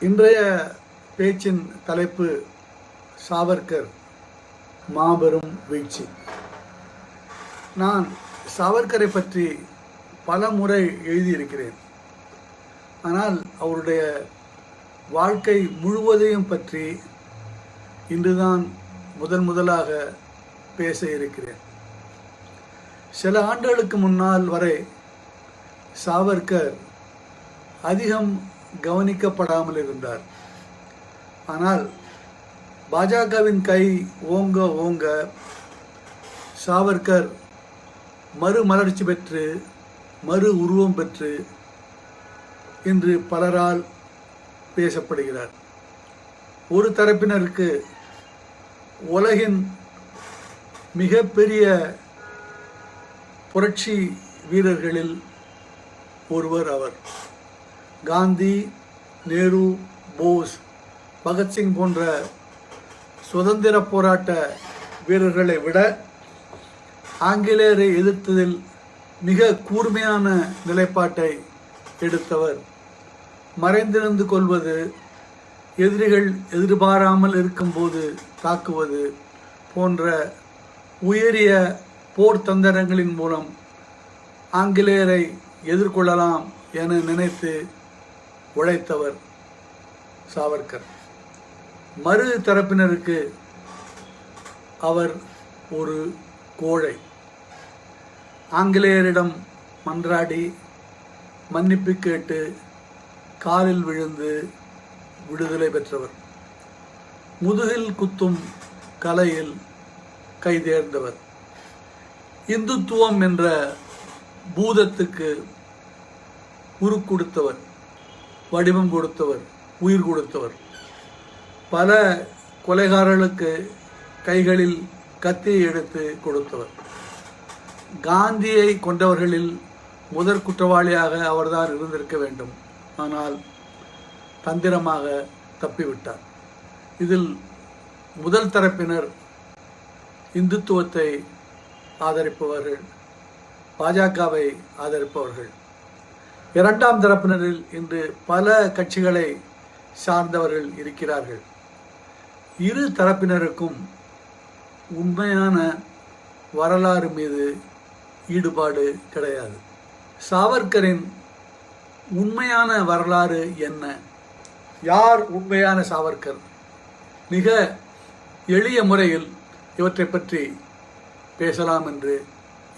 இன்றைய பேச்சின் தலைப்பு சாவர்கர் மாபெரும் வீழ்ச்சி. நான் சாவர்கரை பற்றி பல முறை எழுதியிருக்கிறேன். ஆனால் அவருடைய வாழ்க்கை முழுவதையும் பற்றி இன்றுதான் முதலாக பேச இருக்கிறேன். சில ஆண்டுகளுக்கு முன்னால் வரை சாவர்கர் அதிகம் கவனிக்கப்படாமல் இருந்தார். ஆனால் பாஜகவின் கை ஓங்க ஓங்க சாவர்கர் மறுமலர்ச்சி பெற்று மறு உருவம் பெற்று இன்று பலரால் பேசப்படுகிறார். ஒரு தரப்பினருக்கு உலகின் மிகப்பெரிய புரட்சி வீரர்களில் ஒருவர் அவர். காந்தி, நேரு, போஸ், பகத்சிங் போன்ற சுதந்திர போராட்ட வீரர்களை விட ஆங்கிலேயரை எதிர்த்ததில் மிக கூர்மையான நிலைப்பாட்டை எடுத்தவர். மறைந்திருந்து கொள்வது, எதிரிகள் எதிர்பாராமல் இருக்கும்போது தாக்குவது போன்ற உயரிய போர் தந்திரங்களின் மூலம் ஆங்கிலேயரை எதிர்கொள்ளலாம் என நினைத்து உழைத்தவர் சாவர்கர். மறு தரப்பினருக்கு அவர் ஒரு கோழை. ஆங்கிலேயரிடம் மன்றாடி மன்னிப்பு கேட்டு காலில் விழுந்து விடுதலை பெற்றவர். முதுகில் குத்தும் கலையில் கைதேர்ந்தவர். இந்துத்துவம் என்ற பூதத்துக்கு கொடுத்தவர், வடிவம் கொடுத்தவர், உயிர் கொடுத்தவர். பல கொலைகாரர்களுக்கு கைகளில் கத்தியை எடுத்து கொடுத்தவர். காந்தியை கொண்டவர்களில் முதற் குற்றவாளியாக அவர்தான் இருந்திருக்க வேண்டும். ஆனால் தந்திரமாக தப்பிவிட்டார். இதில் முதல் தரப்பினர் இந்துத்துவத்தை ஆதரிப்பவர்கள், பாஜகவை ஆதரிப்பவர்கள். இரண்டாம் தரப்பினரில் இன்று பல கட்சிகளை சார்ந்தவர்கள் இருக்கிறார்கள். இரு தரப்பினருக்கும் உண்மையான வரலாறு மீது ஈடுபாடு கிடையாது. சாவர்கரின் உண்மையான வரலாறு என்ன? யார் உண்மையான சாவர்கர்? மிக எளிய முறையில் இவற்றை பற்றி பேசலாம் என்று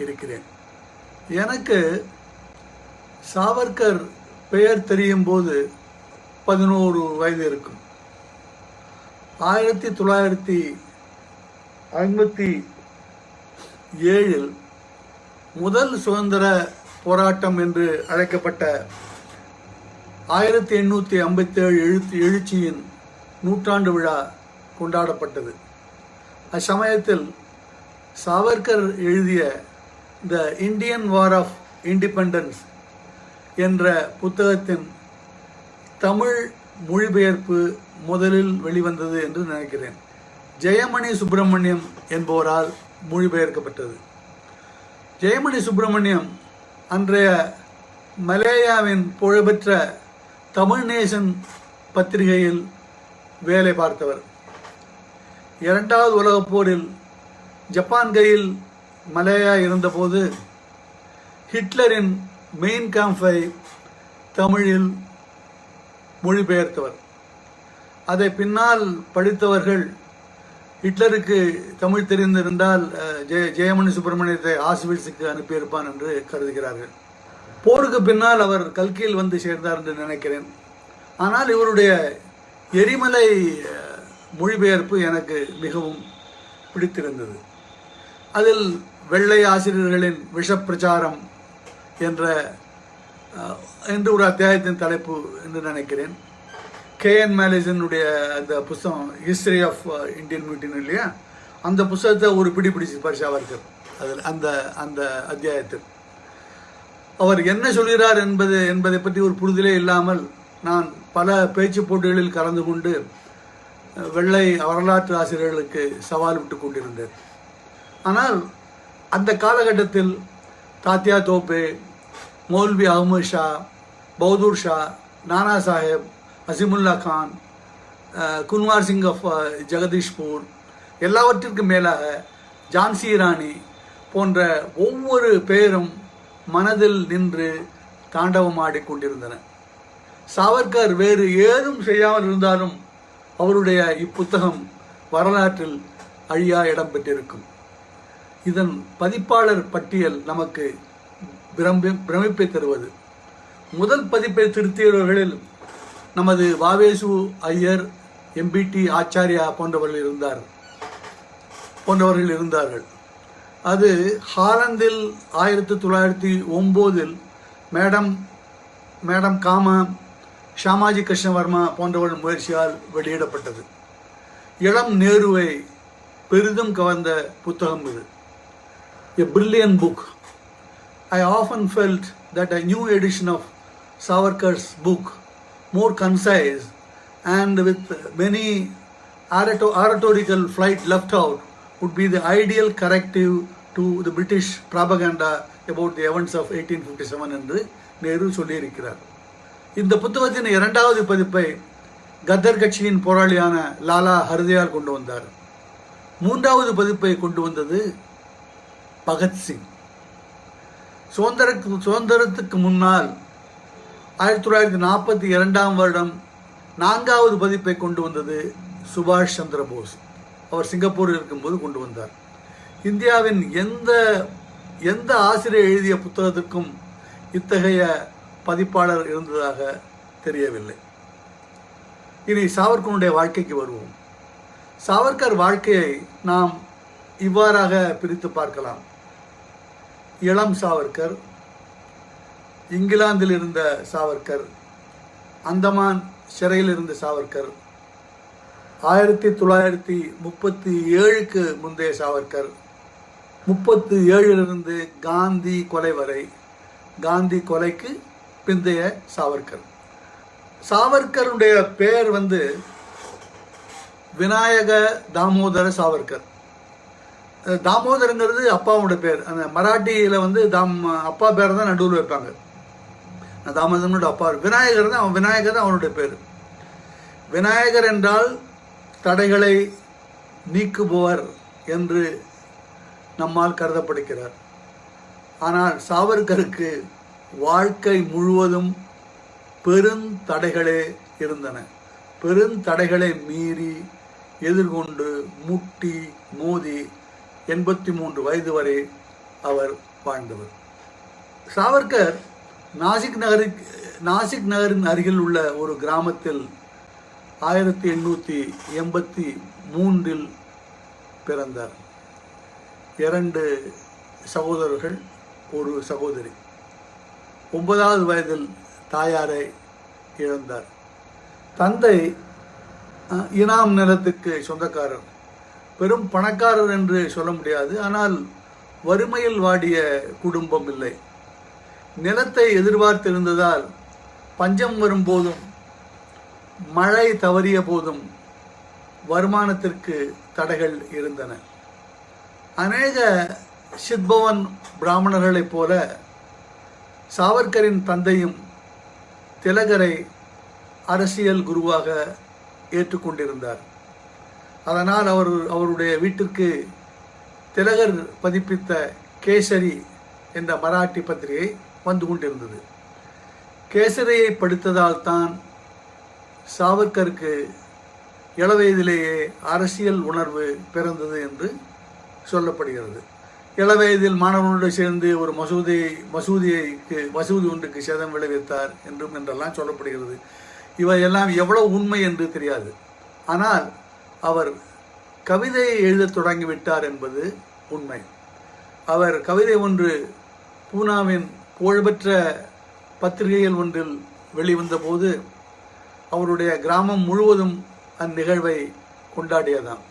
இருக்கிறேன். எனக்கு சாவர்கர் பெயர் தெரியும் போது 11 வயது இருக்கும். 1957 முதல் சுதந்திர போராட்டம் என்று அழைக்கப்பட்ட 1857 எழுச்சியின் நூற்றாண்டு விழா கொண்டாடப்பட்டது. அச்சமயத்தில் சாவர்கர் எழுதிய the Indian war of independence என்ற புத்தகத்தின் தமிழ் மொழிபெயர்ப்பு முதலில் வெளிவந்தது என்று நினைக்கிறேன். ஜெயமணி சுப்பிரமணியம் என்பவரால் மொழிபெயர்க்கப்பட்டது. ஜெயமணி சுப்பிரமணியம் அன்றைய மலேயாவின் புகழ்பெற்ற தமிழ் நேசன் பத்திரிகையில் வேலை பார்த்தவர். இரண்டாவது உலகப் போரில் ஜப்பான் கையில் மலேயா இருந்தபோது ஹிட்லரின் மெயின் கேம்பை தமிழில் மொழிபெயர்த்தவர். அதை பின்னால் படித்தவர்கள் ஹிட்லருக்கு தமிழ் தெரிந்திருந்தால் ஜெயமணி சுப்பிரமணியத்தை ஆஸ்விட்ஸுக்கு அனுப்பியிருப்பான் என்று கருதுகிறார்கள். போருக்கு பின்னால் அவர் கல்கியில் வந்து சேர்ந்தார் என்று நினைக்கிறேன். ஆனால் இவருடைய எரிமலை மொழிபெயர்ப்பு எனக்கு மிகவும் பிடித்திருந்தது. அதில் வெள்ளை ஆசிரியர்களின் விஷப்பிரச்சாரம் என்று ஒரு அத்தியாயத்தின் தலைப்பு என்று நினைக்கிறேன். K.N. மேலிசனுடைய அந்த புஸ்தகம் ஹிஸ்டரி ஆஃப் இந்தியன் மியூட்டினி இல்லையா, அந்த புஸ்தகத்தை ஒரு பிடிச்சிருப்பார் சாவர்கர். அதில் அந்த அத்தியாயத்தில் அவர் என்ன சொல்கிறார் என்பதை பற்றி ஒரு புரிதலே இல்லாமல் நான் பல பேச்சு போட்டிகளில் கலந்து கொண்டு வெள்ளை வரலாற்று ஆசிரியர்களுக்கு சவால் விட்டு கொண்டிருந்தேன். ஆனால் அந்த காலகட்டத்தில் தாத்யா தோப்பே, மௌல்வி அஹ்மத் ஷா, பகதூர் ஷா, நானா சாஹேப், அசிமுல்லா கான், குன்வார் சிங் ஆஃப் ஜெகதீஷ்பூர், எல்லாவற்றிற்கும் மேலாக ஜான்சி ராணி போன்ற ஒவ்வொரு பெயரும் மனதில் நின்று தாண்டவமாடிக் கொண்டிருந்தன. சாவர்கர் வேறு ஏதும் செய்யாமல் இருந்தாலும் அவருடைய இப்புத்தகம் வரலாற்றில் அழியா இடம் பெற்றிருக்கும். இதன் பதிப்பாளர் பட்டியல் நமக்கு பிரமிப்பை தருவது. முதல் பதிப்பை திருத்தியவர்களில் நமது வாவேசு ஐயர், எம்பிடி ஆச்சாரியா போன்றவர்கள் இருந்தார்கள். அது ஹாலந்தில் 1909 மேடம் காமா, ஷாமாஜி கிருஷ்ணவர்மா போன்றவர்கள் முயற்சியால் வெளியிடப்பட்டது. இளம் நேருவை பெரிதும் கவர்ந்த புத்தகம் இது. A brilliant book. I often felt that a new edition of Savarkar's book, more concise and with many oratorical flight left out, would be the ideal corrective to the British propaganda about the events of 1857 என்று நேரு சொல்லியிருக்கிறார். இந்த புத்தகத்தின் இரண்டாவது பதிப்பை கதர் கட்சியின் போராளியான லாலா ஹர்தயால் கொண்டு வந்தார். மூன்றாவது பதிப்பை கொண்டு வந்தது பகத்சிங். சுதந்திரத்துக்கு முன்னால் 1942 வருடம் நான்காவது பதிப்பை கொண்டு வந்தது சுபாஷ் சந்திர போஸ். அவர் சிங்கப்பூரில் இருக்கும்போது கொண்டு வந்தார். இந்தியாவின் எந்த ஆசிரியர் எழுதிய புத்தகத்திற்கும் இத்தகைய பதிப்பாளர் இருந்ததாக தெரியவில்லை. இனி சாவர்கருடைய வாழ்க்கைக்கு வருவோம். சாவர்கர் வாழ்க்கையை நாம் இவ்வாறாக பிரித்து பார்க்கலாம். இளம் சாவர்கர், இங்கிலாந்தில் இருந்த சாவர்கர், அந்தமான் சிறையில் இருந்த சாவர்கர், 1937க்கு முந்தைய சாவர்கர், 37லிருந்து காந்தி கொலை வரை, காந்தி கொலைக்கு பிந்தைய சாவர்கர். சாவர்கருடைய பெயர் விநாயக தாமோதர சாவர்கர். தாமோதரங்கிறது அப்பாவோட பேர். அந்த மராட்டியில் அப்பா பேரை தான் நடுவில் வைப்பாங்க. தாமோதரனோட அப்பா விநாயகர் தான், விநாயகர் தான் அவனுடைய பேர். விநாயகர் என்றால் தடைகளை நீக்குபவர் என்று நம்மால் கருதப்படுகிறார். ஆனால் சாவர்கருக்கு வாழ்க்கை முழுவதும் பெருந்தடைகளே இருந்தன. பெருந்தடைகளை மீறி எதிர்கொண்டு முட்டி மோதி 83 வயது வரை அவர் வாழ்ந்தவர். சாவர்கர் நாசிக் நகரின் அருகில் உள்ள ஒரு கிராமத்தில் 1883 பிறந்தார். 2 சகோதரர்கள், ஒரு சகோதரி. 9வது வயதில் தாயாரை இழந்தார். தந்தை இனாம் நிலத்துக்கு சொந்தக்காரர். பெரும் பணக்காரர் என்று சொல்ல முடியாது, ஆனால் வறுமையில் வாடிய குடும்பம் இல்லை. நிலத்தை எதிர்பார்த்திருந்ததால் பஞ்சம் வரும்போதும் மழை தவறிய போதும் வருமானத்திற்கு தடைகள் இருந்தன. அநேக சித்பவன் பிராமணர்களைப் போல சாவர்கரின் தந்தையும் திலகரை அரசியல் குருவாக ஏற்றுக்கொண்டிருந்தார். அதனால் அவருடைய வீட்டிற்கு திலகர் பதிப்பித்த கேசரி என்ற மராட்டி பத்திரிகை வந்து கொண்டிருந்தது. கேசரியை படித்ததால் தான் சாவர்கருக்கு இளவயதிலேயே அரசியல் உணர்வு பிறந்தது என்று சொல்லப்படுகிறது. இளவயதில் மாணவர்களோடு சேர்ந்து ஒரு மசூதி ஒன்றுக்கு சேதம் விளைவித்தார் என்றெல்லாம் சொல்லப்படுகிறது. இவையெல்லாம் எவ்வளவு உண்மை என்று தெரியாது. ஆனால் அவர் கவிதையை எழுதத் தொடங்கிவிட்டார் என்பது உண்மை. அவர் கவிதை ஒன்று பூனாவின் புகழ்பெற்ற பத்திரிகைகள் ஒன்றில் வெளிவந்த போது அவருடைய கிராமம் முழுவதும் அந்நிகழ்வை கொண்டாடியதாம்.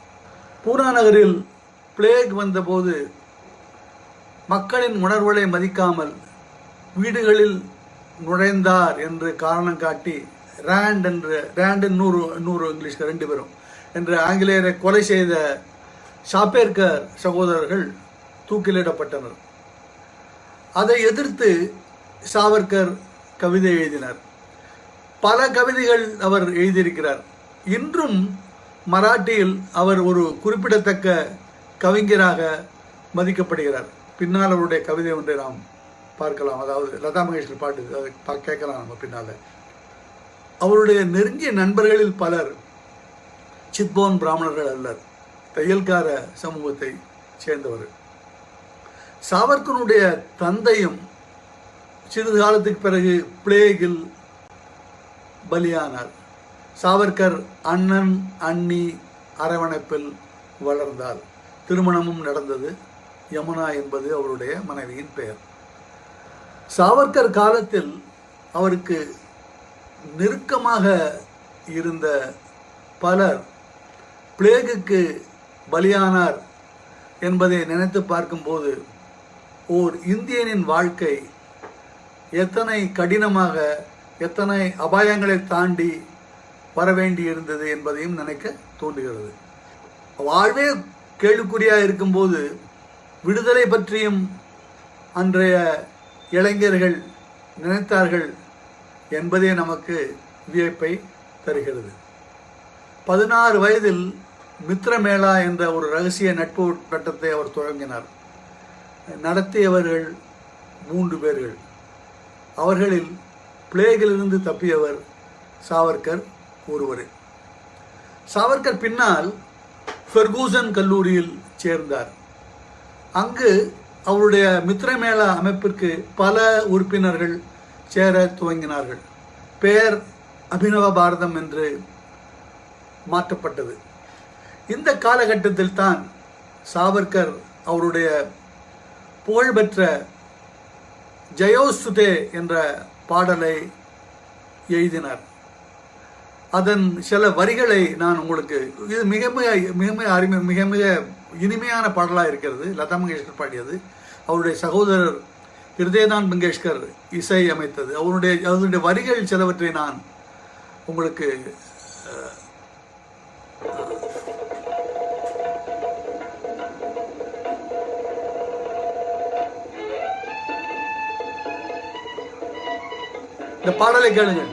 பூனா நகரில் பிளேக் வந்தபோது மக்களின் உணர்வுகளை மதிக்காமல் வீடுகளில் நுழைந்தார் என்று காரணம் காட்டி ரேண்ட் இன்னொரு இங்கிலீஷ் 2 பேரும் என்று ஆங்கிலேயரை கொலை செய்த சாப்பேர்கர் சகோதரர்கள் தூக்கிலிடப்பட்டனர். அதை எதிர்த்து சாவர்கர் கவிதை எழுதினார். பல கவிதைகள் அவர் எழுதியிருக்கிறார். இன்றும் மராட்டியில் அவர் ஒரு குறிப்பிடத்தக்க கவிஞராக மதிக்கப்படுகிறார். பின்னால் அவருடைய கவிதை ஒன்றை நாம் பார்க்கலாம். அதாவது லதா மங்கேஷ்கர் பாட்டு அதை கேட்கலாம் நம்ம பின்னால். அவருடைய நெருங்கிய நண்பர்களில் பலர் சித்போன் பிராமணர்கள் அல்லர், தையல்கார சமூகத்தை சேர்ந்தவர். சாவர்கருடைய தந்தையும் சிறிது காலத்துக்கு பிறகு பிளேகில் பலியானார். சாவர்கர் அண்ணன் அண்ணி அரவணைப்பில் வளர்ந்தார். திருமணமும் நடந்தது. யமுனா என்பது அவருடைய மனைவியின் பெயர். சாவர்கர் காலத்தில் அவருக்கு நெருக்கமாக இருந்த பலர் பிளேகுக்கு பலியானார் என்பதை நினைத்து பார்க்கும்போது ஓர் இந்தியனின் வாழ்க்கை எத்தனை கடினமாக, எத்தனை அபாயங்களை தாண்டி வரவேண்டி இருந்தது என்பதையும் நினைக்க தோன்றுகிறது. வாழ்வே கேள்விக்குறியாக இருக்கும்போது விடுதலை பற்றியும் அன்றைய இளைஞர்கள் நினைத்தார்கள் என்பதே நமக்கு வியப்பை தருகிறது. 16 வயதில் மித்ரமேளா என்ற ஒரு ரகசிய நட்பு வட்டத்தை அவர் தொடங்கினார். நடத்தியவர்கள் 3 பேர்கள். அவர்களில் பிளேகிலிருந்து தப்பியவர் சாவர்கர் ஒருவர். சாவர்கர் பின்னால் ஃபெர்கூசன் கல்லூரியில் சேர்ந்தார். அங்கு அவருடைய மித்ரமேளா அமைப்பிற்கு பல உறுப்பினர்கள் சேர துவங்கினார்கள். பெயர் அபினவ பாரதம் என்று மாற்றப்பட்டது. இந்த காலகட்டத்தில் தான் சாவர்கர் அவருடைய புகழ்பெற்ற ஜயோஸ்துதே என்ற பாடலை எழுதினார். அதன் சில வரிகளை நான் உங்களுக்கு, இது மிக மிக இனிமையான பாடலாக இருக்கிறது. லதா மங்கேஷ்கர் பாடியது. அவருடைய சகோதரர் ஹிருதயநாத் மங்கேஷ்கர் இசை அமைத்தது. அவருடைய வரிகள் சிலவற்றை நான் உங்களுக்கு இந்த பாடலை கேளுங்கள்.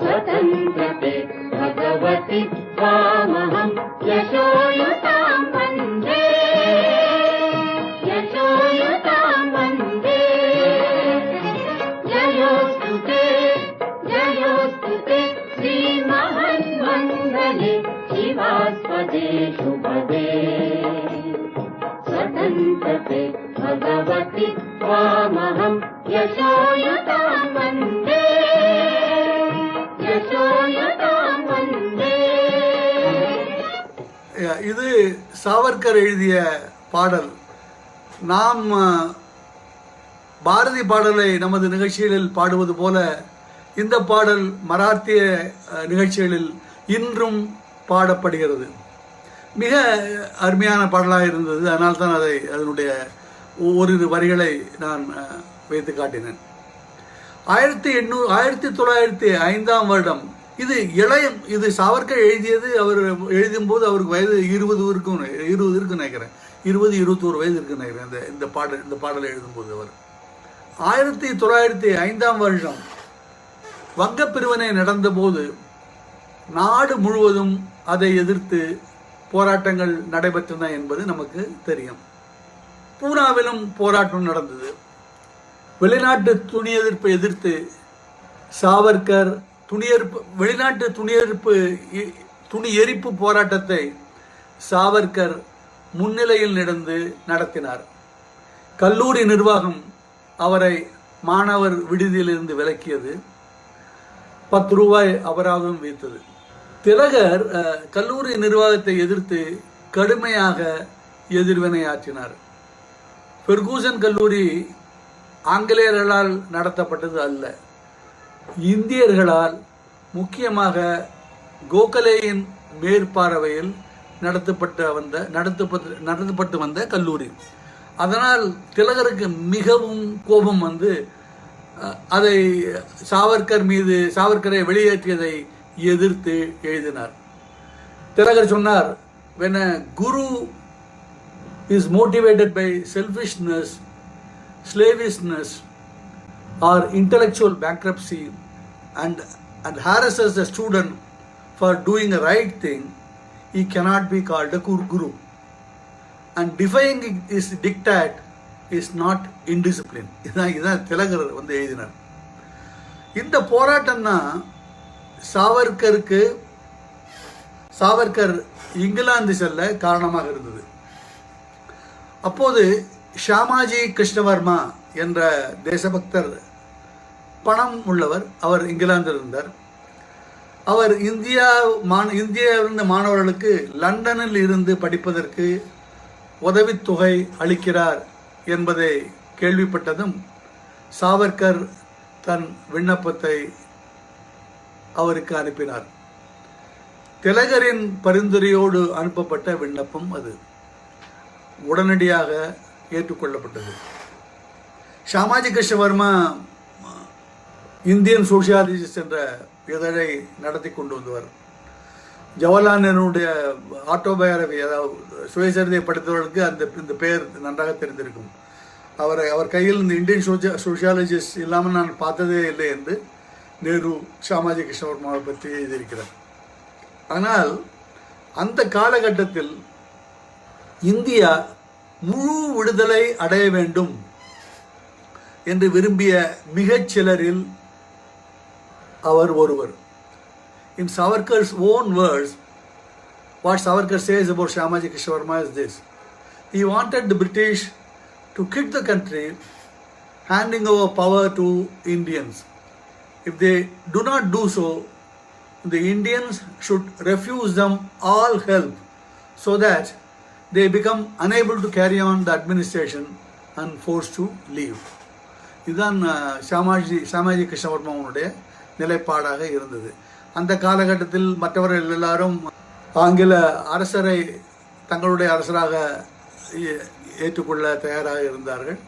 स्वतन्त्रते भगवति त्वामहं यशोयुतां वन्दे, यशोयुतां वन्दे। जयोस्तुते श्रीमहन्मङ्गले शिवास्पदे शुभदे। स्वतन्त्रते भगवति त्वामहं यशोयुतां वन्दे, यशोयुतां वन्दे। இது சாவர்கர் எழுதிய பாடல். நாம் பாரதி பாடலை நமது நிகழ்ச்சிகளில் பாடுவது போல இந்த பாடல் மராத்திய நிகழ்ச்சிகளில் இன்றும் பாடப்படுகிறது. மிக அருமையான பாடலாக இருந்தது. அதனால்தான் அதனுடைய ஓரிரு வரிகளை நான் வைத்து காட்டினேன். 1905ஆம் வருடம் இது சாவர்கர் எழுதியது. அவர் எழுதும்போது அவருக்கு வயது 20 இருக்கும் நினைக்கிறேன். 20-21 வயது இருக்குன்னு நினைக்கிறேன் இந்த பாடலை எழுதும்போது. அவர் 1905ஆம் வருடம் வங்கப் பிரிவினை நடந்தபோது நாடு முழுவதும் அதை எதிர்த்து போராட்டங்கள் நடைபெற்றன என்பது நமக்கு தெரியும். பூனாவிலும் போராட்டம் நடந்தது. வெளிநாட்டு துணி எதிர்ப்பை எதிர்த்து சாவர்கர் வெளிநாட்டு துணி எரிப்பு போராட்டத்தை சாவர்கர் முன்னிலையில் நடத்தினார். கல்லூரி நிர்வாகம் அவரை மாணவர் விடுதியிலிருந்து விலக்கியது. 10 ரூபாய் அபராதம் விதித்தது. திலகர் கல்லூரி நிர்வாகத்தை எதிர்த்து கடுமையாக எதிர்வினையாற்றினார். ஃபெர்கூசன் கல்லூரி ஆங்கிலேயர்களால் நடத்தப்பட்டது அல்ல, இந்தியர்களால், முக்கியமாக கோகலேயின் மேற்பார்வையில் நடத்தப்பட்டு வந்த கல்லூரி. அதனால் திலகருக்கு மிகவும் கோபம் வந்து அதை சாவர்கரை வெளியேற்றியதை எதிர்த்து எழுதினார். திலகர் சொன்னார், when a guru is motivated by selfishness, slavishness or intellectual bankruptcy and harasses the student for doing the right thing, he cannot be called a guru. And defying his diktat is not indiscipline. இதுதான் திலகர் எழுதினார். இந்த போராட்டம் தான் சாவர்கர் இங்கிலாந்து செல்ல காரணமாக இருந்தது. அப்போது ஷாமாஜி கிருஷ்ணவர்மா என்ற தேசபக்தர், பணம் உள்ளவர், அவர் இங்கிலாந்தில் இருந்தார். அவர் இந்தியாவிலிருந்து மாணவர்களுக்கு லண்டனில் இருந்து படிப்பதற்கு உதவித்தொகை அளிக்கிறார் என்பதை கேள்விப்பட்டதும் சாவர்கர் தன் விண்ணப்பத்தை அவருக்கு அனுப்பினார். திலகரின் பரிந்துரையோடு அனுப்பப்பட்ட விண்ணப்பம் அது உடனடியாக ஏற்றுக்கொள்ளப்பட்டது. ஷாமாஜி கிருஷ்ணவர்மா இந்தியன் சோசியாலிஸ்ட் என்ற இதழை நடத்தி கொண்டு வந்தவர். ஜவஹர்லால் நேருடைய ஆட்டோபயோகிராஃபி, அதாவது சுயசரிதை படித்தவர்களுக்கு இந்த பெயர் நன்றாக தெரிந்திருக்கும். அவர் கையில் இந்த இந்தியன் சோசியாலஜிஸ்ட் இல்லாமல் நான் பார்த்ததே இல்லை என்று நேரு ஷாமாஜி கிருஷ்ணவர்மாவை பற்றி எழுதியிருக்கிறார். ஆனால் அந்த காலகட்டத்தில் இந்தியா முழு விடுதலை அடைய வேண்டும் என்று விரும்பிய மிகச் சிலரில் அவர் ஒருவர். In Savarkar's own words, what Savarkar says about Shamaji Krishna Varma is this: he wanted the British to quit the country, handing over power to Indians. If they do not do so, the Indians should refuse them all help so that they become unable to carry on the administration and forced to leave. இதுதான் ஷாமாஜி கிருஷ்ணவர்மாவுடைய நிலைப்பாடாக இருந்தது. அந்த காலகட்டத்தில் மற்றவர்கள் எல்லாரும் ஆங்கில அரசரை தங்களுடைய அரசராக ஏற்றுக்கொள்ள தயாராக இருந்தார்கள்.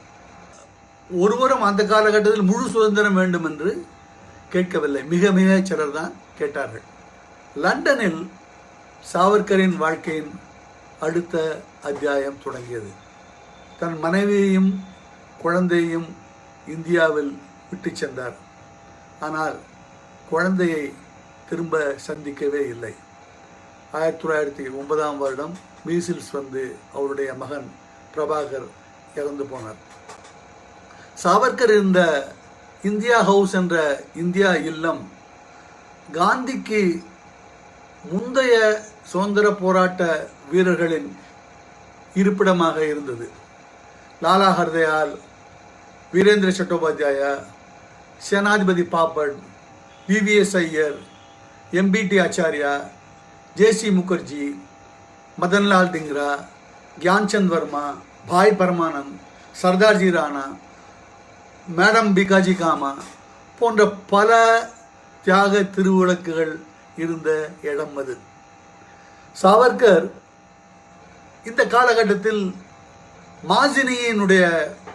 ஒருவரும் அந்த காலகட்டத்தில் முழு சுதந்திரம் வேண்டும் என்று கேட்கவில்லை. மிக சிலர் தான் கேட்டார்கள். லண்டனில் சாவர்கரின் வாழ்க்கையின் அடுத்த அத்தியாயம் தொடங்கியது. தன் மனைவியையும் குழந்தையையும் இந்தியாவில் விட்டு சென்றார். ஆனால் குழந்தையை திரும்ப சந்திக்கவே இல்லை. 1909 வருடம் மீசில்ஸ் வந்து அவருடைய மகன் பிரபாகர் இறந்து போனார். சாவர்கர் இருந்த இந்தியா ஹவுஸ் என்ற இந்தியா இல்லம் காந்திக்கு முந்தைய சுதந்திர போராட்ட வீரர்களின் இருப்பிடமாக இருந்தது. Lala Har Dayal, Virendra Chattopadhyaya, Senapati Bapat, VVS Iyer, MBT Acharya, JC Mukherjee, Madanlal Dhingra, Gyanchand Varma, Bhai Parmanand, Sardarji Rana, madam Bhikaji Cama போன்ற பல தியாக திருவிளக்குகள் இருந்த இடம் அது. சாவர்கர் இந்த காலகட்டத்தில் மாசினியினுடைய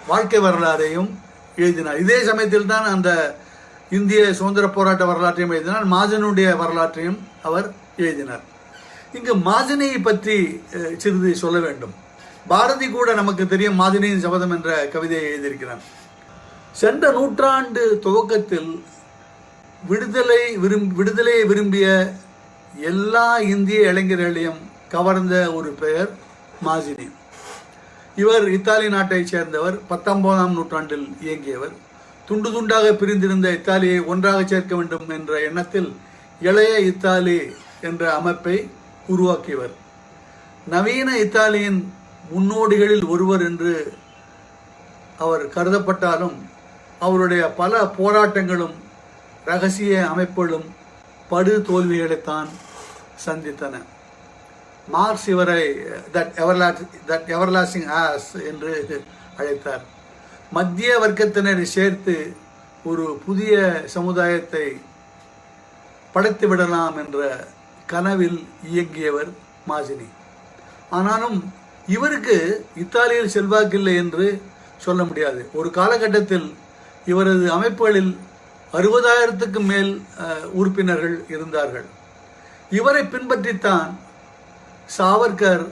வாழ்க்கை வரலாறையும் எழுதினார். இதே சமயத்தில் தான் அந்த இந்திய சுதந்திர போராட்ட வரலாற்றையும் எழுதினார். மாசினியுடைய வரலாற்றையும் அவர் எழுதினார். இங்கு மாசினியை பற்றி சிறிது சொல்ல வேண்டும். பாரதி கூட நமக்கு தெரியும் மாசினியின் சபதம் என்ற கவிதையை எழுதியிருக்கிறார். சென்ற நூற்றாண்டு துவக்கத்தில் விடுதலையை விரும்பிய எல்லா இந்திய இளைஞர்களையும் கவர்ந்த ஒரு பெயர் மாசினி. இவர் இத்தாலி நாட்டைச் சேர்ந்தவர். 19ஆம் நூற்றாண்டில் இயங்கியவர். துண்டு துண்டாக பிரிந்திருந்த இத்தாலியை ஒன்றாக சேர்க்க வேண்டும் என்ற எண்ணத்தில் இளைய இத்தாலி என்ற அமைப்பை உருவாக்கியவர். நவீன இத்தாலியின் முன்னோடிகளில் ஒருவர் என்று அவர் கருதப்பட்டாலும் அவருடைய பல போராட்டங்களும் இரகசிய அமைப்புகளும் படு தோல்விகளைத்தான் சந்தித்தன. மார்க்ஸ் இவரை தட் எவர்லாஸ்டிங் ஆஸ் என்று அழைத்தார். மத்திய வர்க்கத்தினரை சேர்த்து ஒரு புதிய சமுதாயத்தை படைத்து விடலாம் என்ற கனவில் இயங்கியவர் மாசினி. ஆனாலும் இவருக்கு இத்தாலியில் செல்வாக்கில்லை என்று சொல்ல முடியாது. ஒரு காலகட்டத்தில் இவரது அமைப்புகளில் 60,000க்கு மேல் உறுப்பினர்கள் இருந்தார்கள். இவரை பின்பற்றித்தான் சாவர்கர்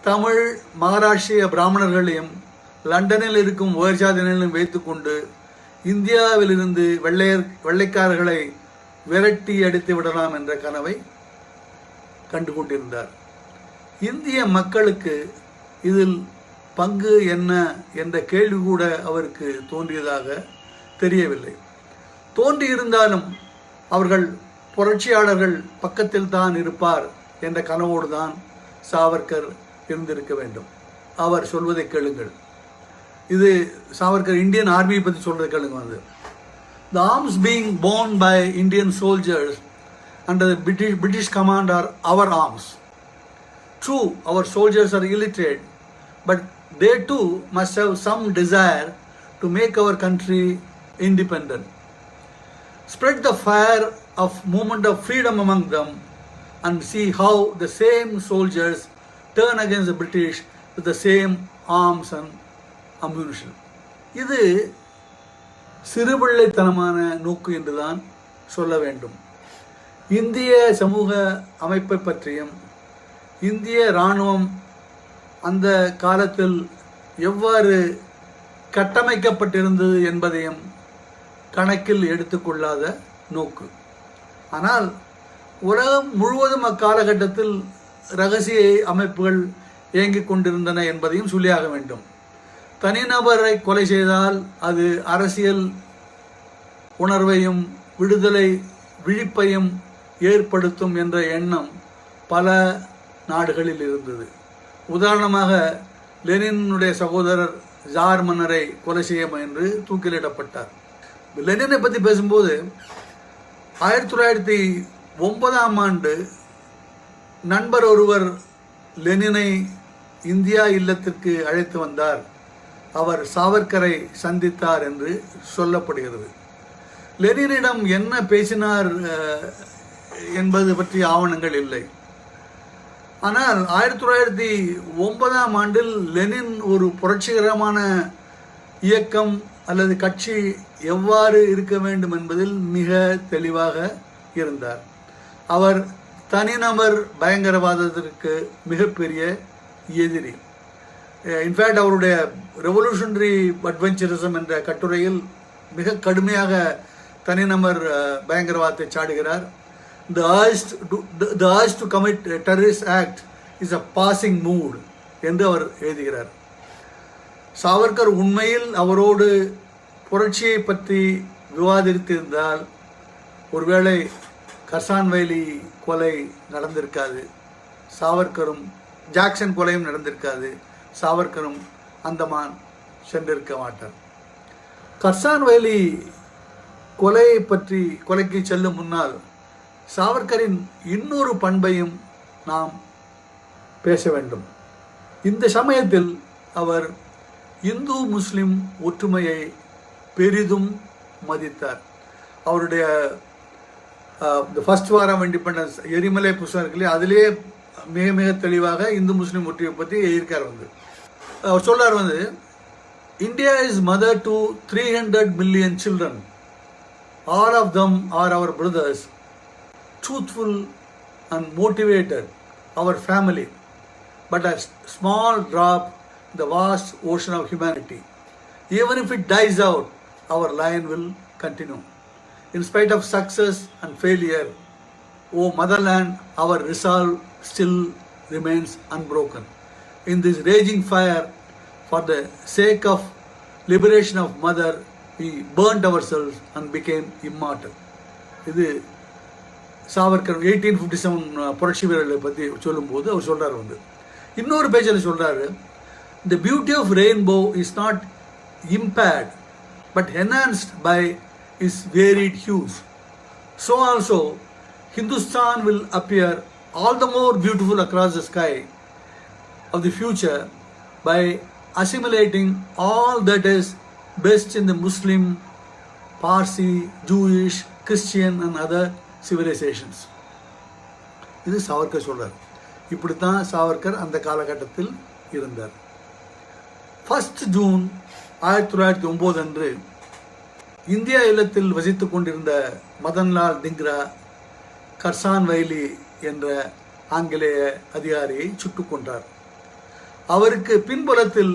தமிழ் மகாராஷ்டிரிய பிராமணர்களையும் லண்டனில் இருக்கும் உயர்ஜாதியினரையும் வைத்துக்கொண்டு இந்தியாவிலிருந்து வெள்ளைக்காரர்களை விரட்டி அடித்து விடலாம் என்ற கனவை கண்டு கொண்டிருந்தார். இந்திய மக்களுக்கு இதில் பங்கு என்ன என்ற கேள்வி கூட அவருக்கு தோன்றியதாக தெரியவில்லை. தோன்றியிருந்தாலும் அவர்கள் புரட்சியாளர்கள் பக்கத்தில் தான் இருப்பார் என்ற கனவோடு தான் சாவர்கர் இருந்திருக்க வேண்டும். அவர் சொல்வதை கேளுங்கள். இது சாவர்கர் இந்தியன் ஆர்மியை பற்றி சொல்றதை கேளுங்க. வந்து the arms being borne by Indian soldiers under the British command are our arms. True, our soldiers are illiterate, but they too must have some desire to make our country independent. Spread the fire of movement of freedom among them and see how the same soldiers turn against the British with the same arms and ammunition. இது சிறுபிள்ளைத்தனமான நோக்கு என்றுதான் சொல்ல வேண்டும். இந்திய சமூக அமைப்பை பற்றியும் இந்திய இராணுவம் அந்த காலத்தில் எவ்வாறு கட்டமைக்கப்பட்டிருந்தது என்பதையும் கணக்கில் எடுத்துக்கொள்ளாத நோக்கு. ஆனால் உலகம் முழுவதும் அக்காலகட்டத்தில் இரகசிய அமைப்புகள் இயங்கிக் கொண்டிருந்தன என்பதையும் சொல்லியாக வேண்டும். தனிநபரை கொலை செய்தால் அது அரசியல் உணர்வையும் விடுதலை விழிப்பையும் ஏற்படுத்தும் என்ற எண்ணம் பல நாடுகளில் இருந்தது. உதாரணமாக லெனினுடைய சகோதரர் ஜார் மன்னரை கொலை செய்ய முயன்று தூக்கிலிடப்பட்டார். லெனினை பற்றி பேசும்போது 1909 நண்பர் ஒருவர் லெனினை இந்தியா இல்லத்திற்கு அழைத்து வந்தார். அவர் சாவர்கரை சந்தித்தார் என்று சொல்லப்படுகிறது. லெனினிடம் என்ன பேசினார் என்பது பற்றிய ஆவணங்கள் இல்லை. ஆனால் 1909 லெனின் ஒரு புரட்சிகரமான இயக்கம் அல்லது கட்சி எவ்வாறு இருக்க வேண்டும் என்பதில் மிக தெளிவாக இருந்தார். அவர் தனிநபர் பயங்கரவாதத்திற்கு மிகப்பெரிய எதிரி. இன்ஃபேக்ட் அவருடைய ரெவல்யூஷனரி அட்வென்ச்சரிசம் என்ற கட்டுரையில் மிக கடுமையாக தனிநபர் பயங்கரவாதத்தை சாடுகிறார். The urge to commit a terrorist act is a passing mood என்று அவர் எழுதுகிறார். சாவர்கர் உண்மையில் அவரோடு புரட்சியை பற்றி விவாதித்திருந்தால் ஒருவேளை கர்சான் வைலி கொலை நடந்திருக்காது, சாவர்கரும் ஜாக்சன் கொலையும் நடந்திருக்காது, சாவர்கரும் அந்தமான் சென்றிருக்க மாட்டார். கர்சான் வைலி கொலைக்கு செல்லும் முன்னால் சாவர்கரின் இன்னொரு பண்பையும் நாம் பேச வேண்டும். இந்த சமயத்தில் அவர் இந்து முஸ்லிம் ஒற்றுமையை பெரிதும் மதித்தார். அவருடைய ஃபர்ஸ்ட் வார் ஆஃப் இண்டிபெண்டன்ஸ் எரிமலை புஸ்தகங்களே அதிலே மிக மிக தெளிவாக இந்து முஸ்லிம் ஒற்றுமையை பற்றி எழுதியிருக்கார். அவர் சொல்றார் India is mother to 300 million children. All of them are our brothers, truthful and motivated, our family, but a small drop in the vast ocean of humanity. Even if it dies out, our line will continue. In spite of success and failure, O motherland, our resolve still remains unbroken. In this raging fire, for the sake of liberation of mother, we burnt ourselves and became immortal. இது சாவர்கர் 1857 புரட்சி வீரர்களை பற்றி சொல்லும்போது அவர் சொல்றாரு. இன்னொரு பேஜில் சொல்றாரு, the beauty of rainbow is not impaired but enhanced by its varied hues. So also Hindustan will appear all the more beautiful across the sky of the future by assimilating all that is best in the Muslim, Parsi, Jewish, Christian and other civilizations. இது சாவர்கர் சொல்றார். இப்படித்தான் சாவர்கர் அந்த காலகட்டத்தில் இருந்தார். 1 June 1909 அன்று India இல்லத்தில் வசித்துக் கொண்டிருந்த Madanlal Dhingra Curzon வைலி என்ற ஆங்கிலேய அதிகாரியை சுட்டுக் கொன்றார். அவருக்கு பின்புலத்தில்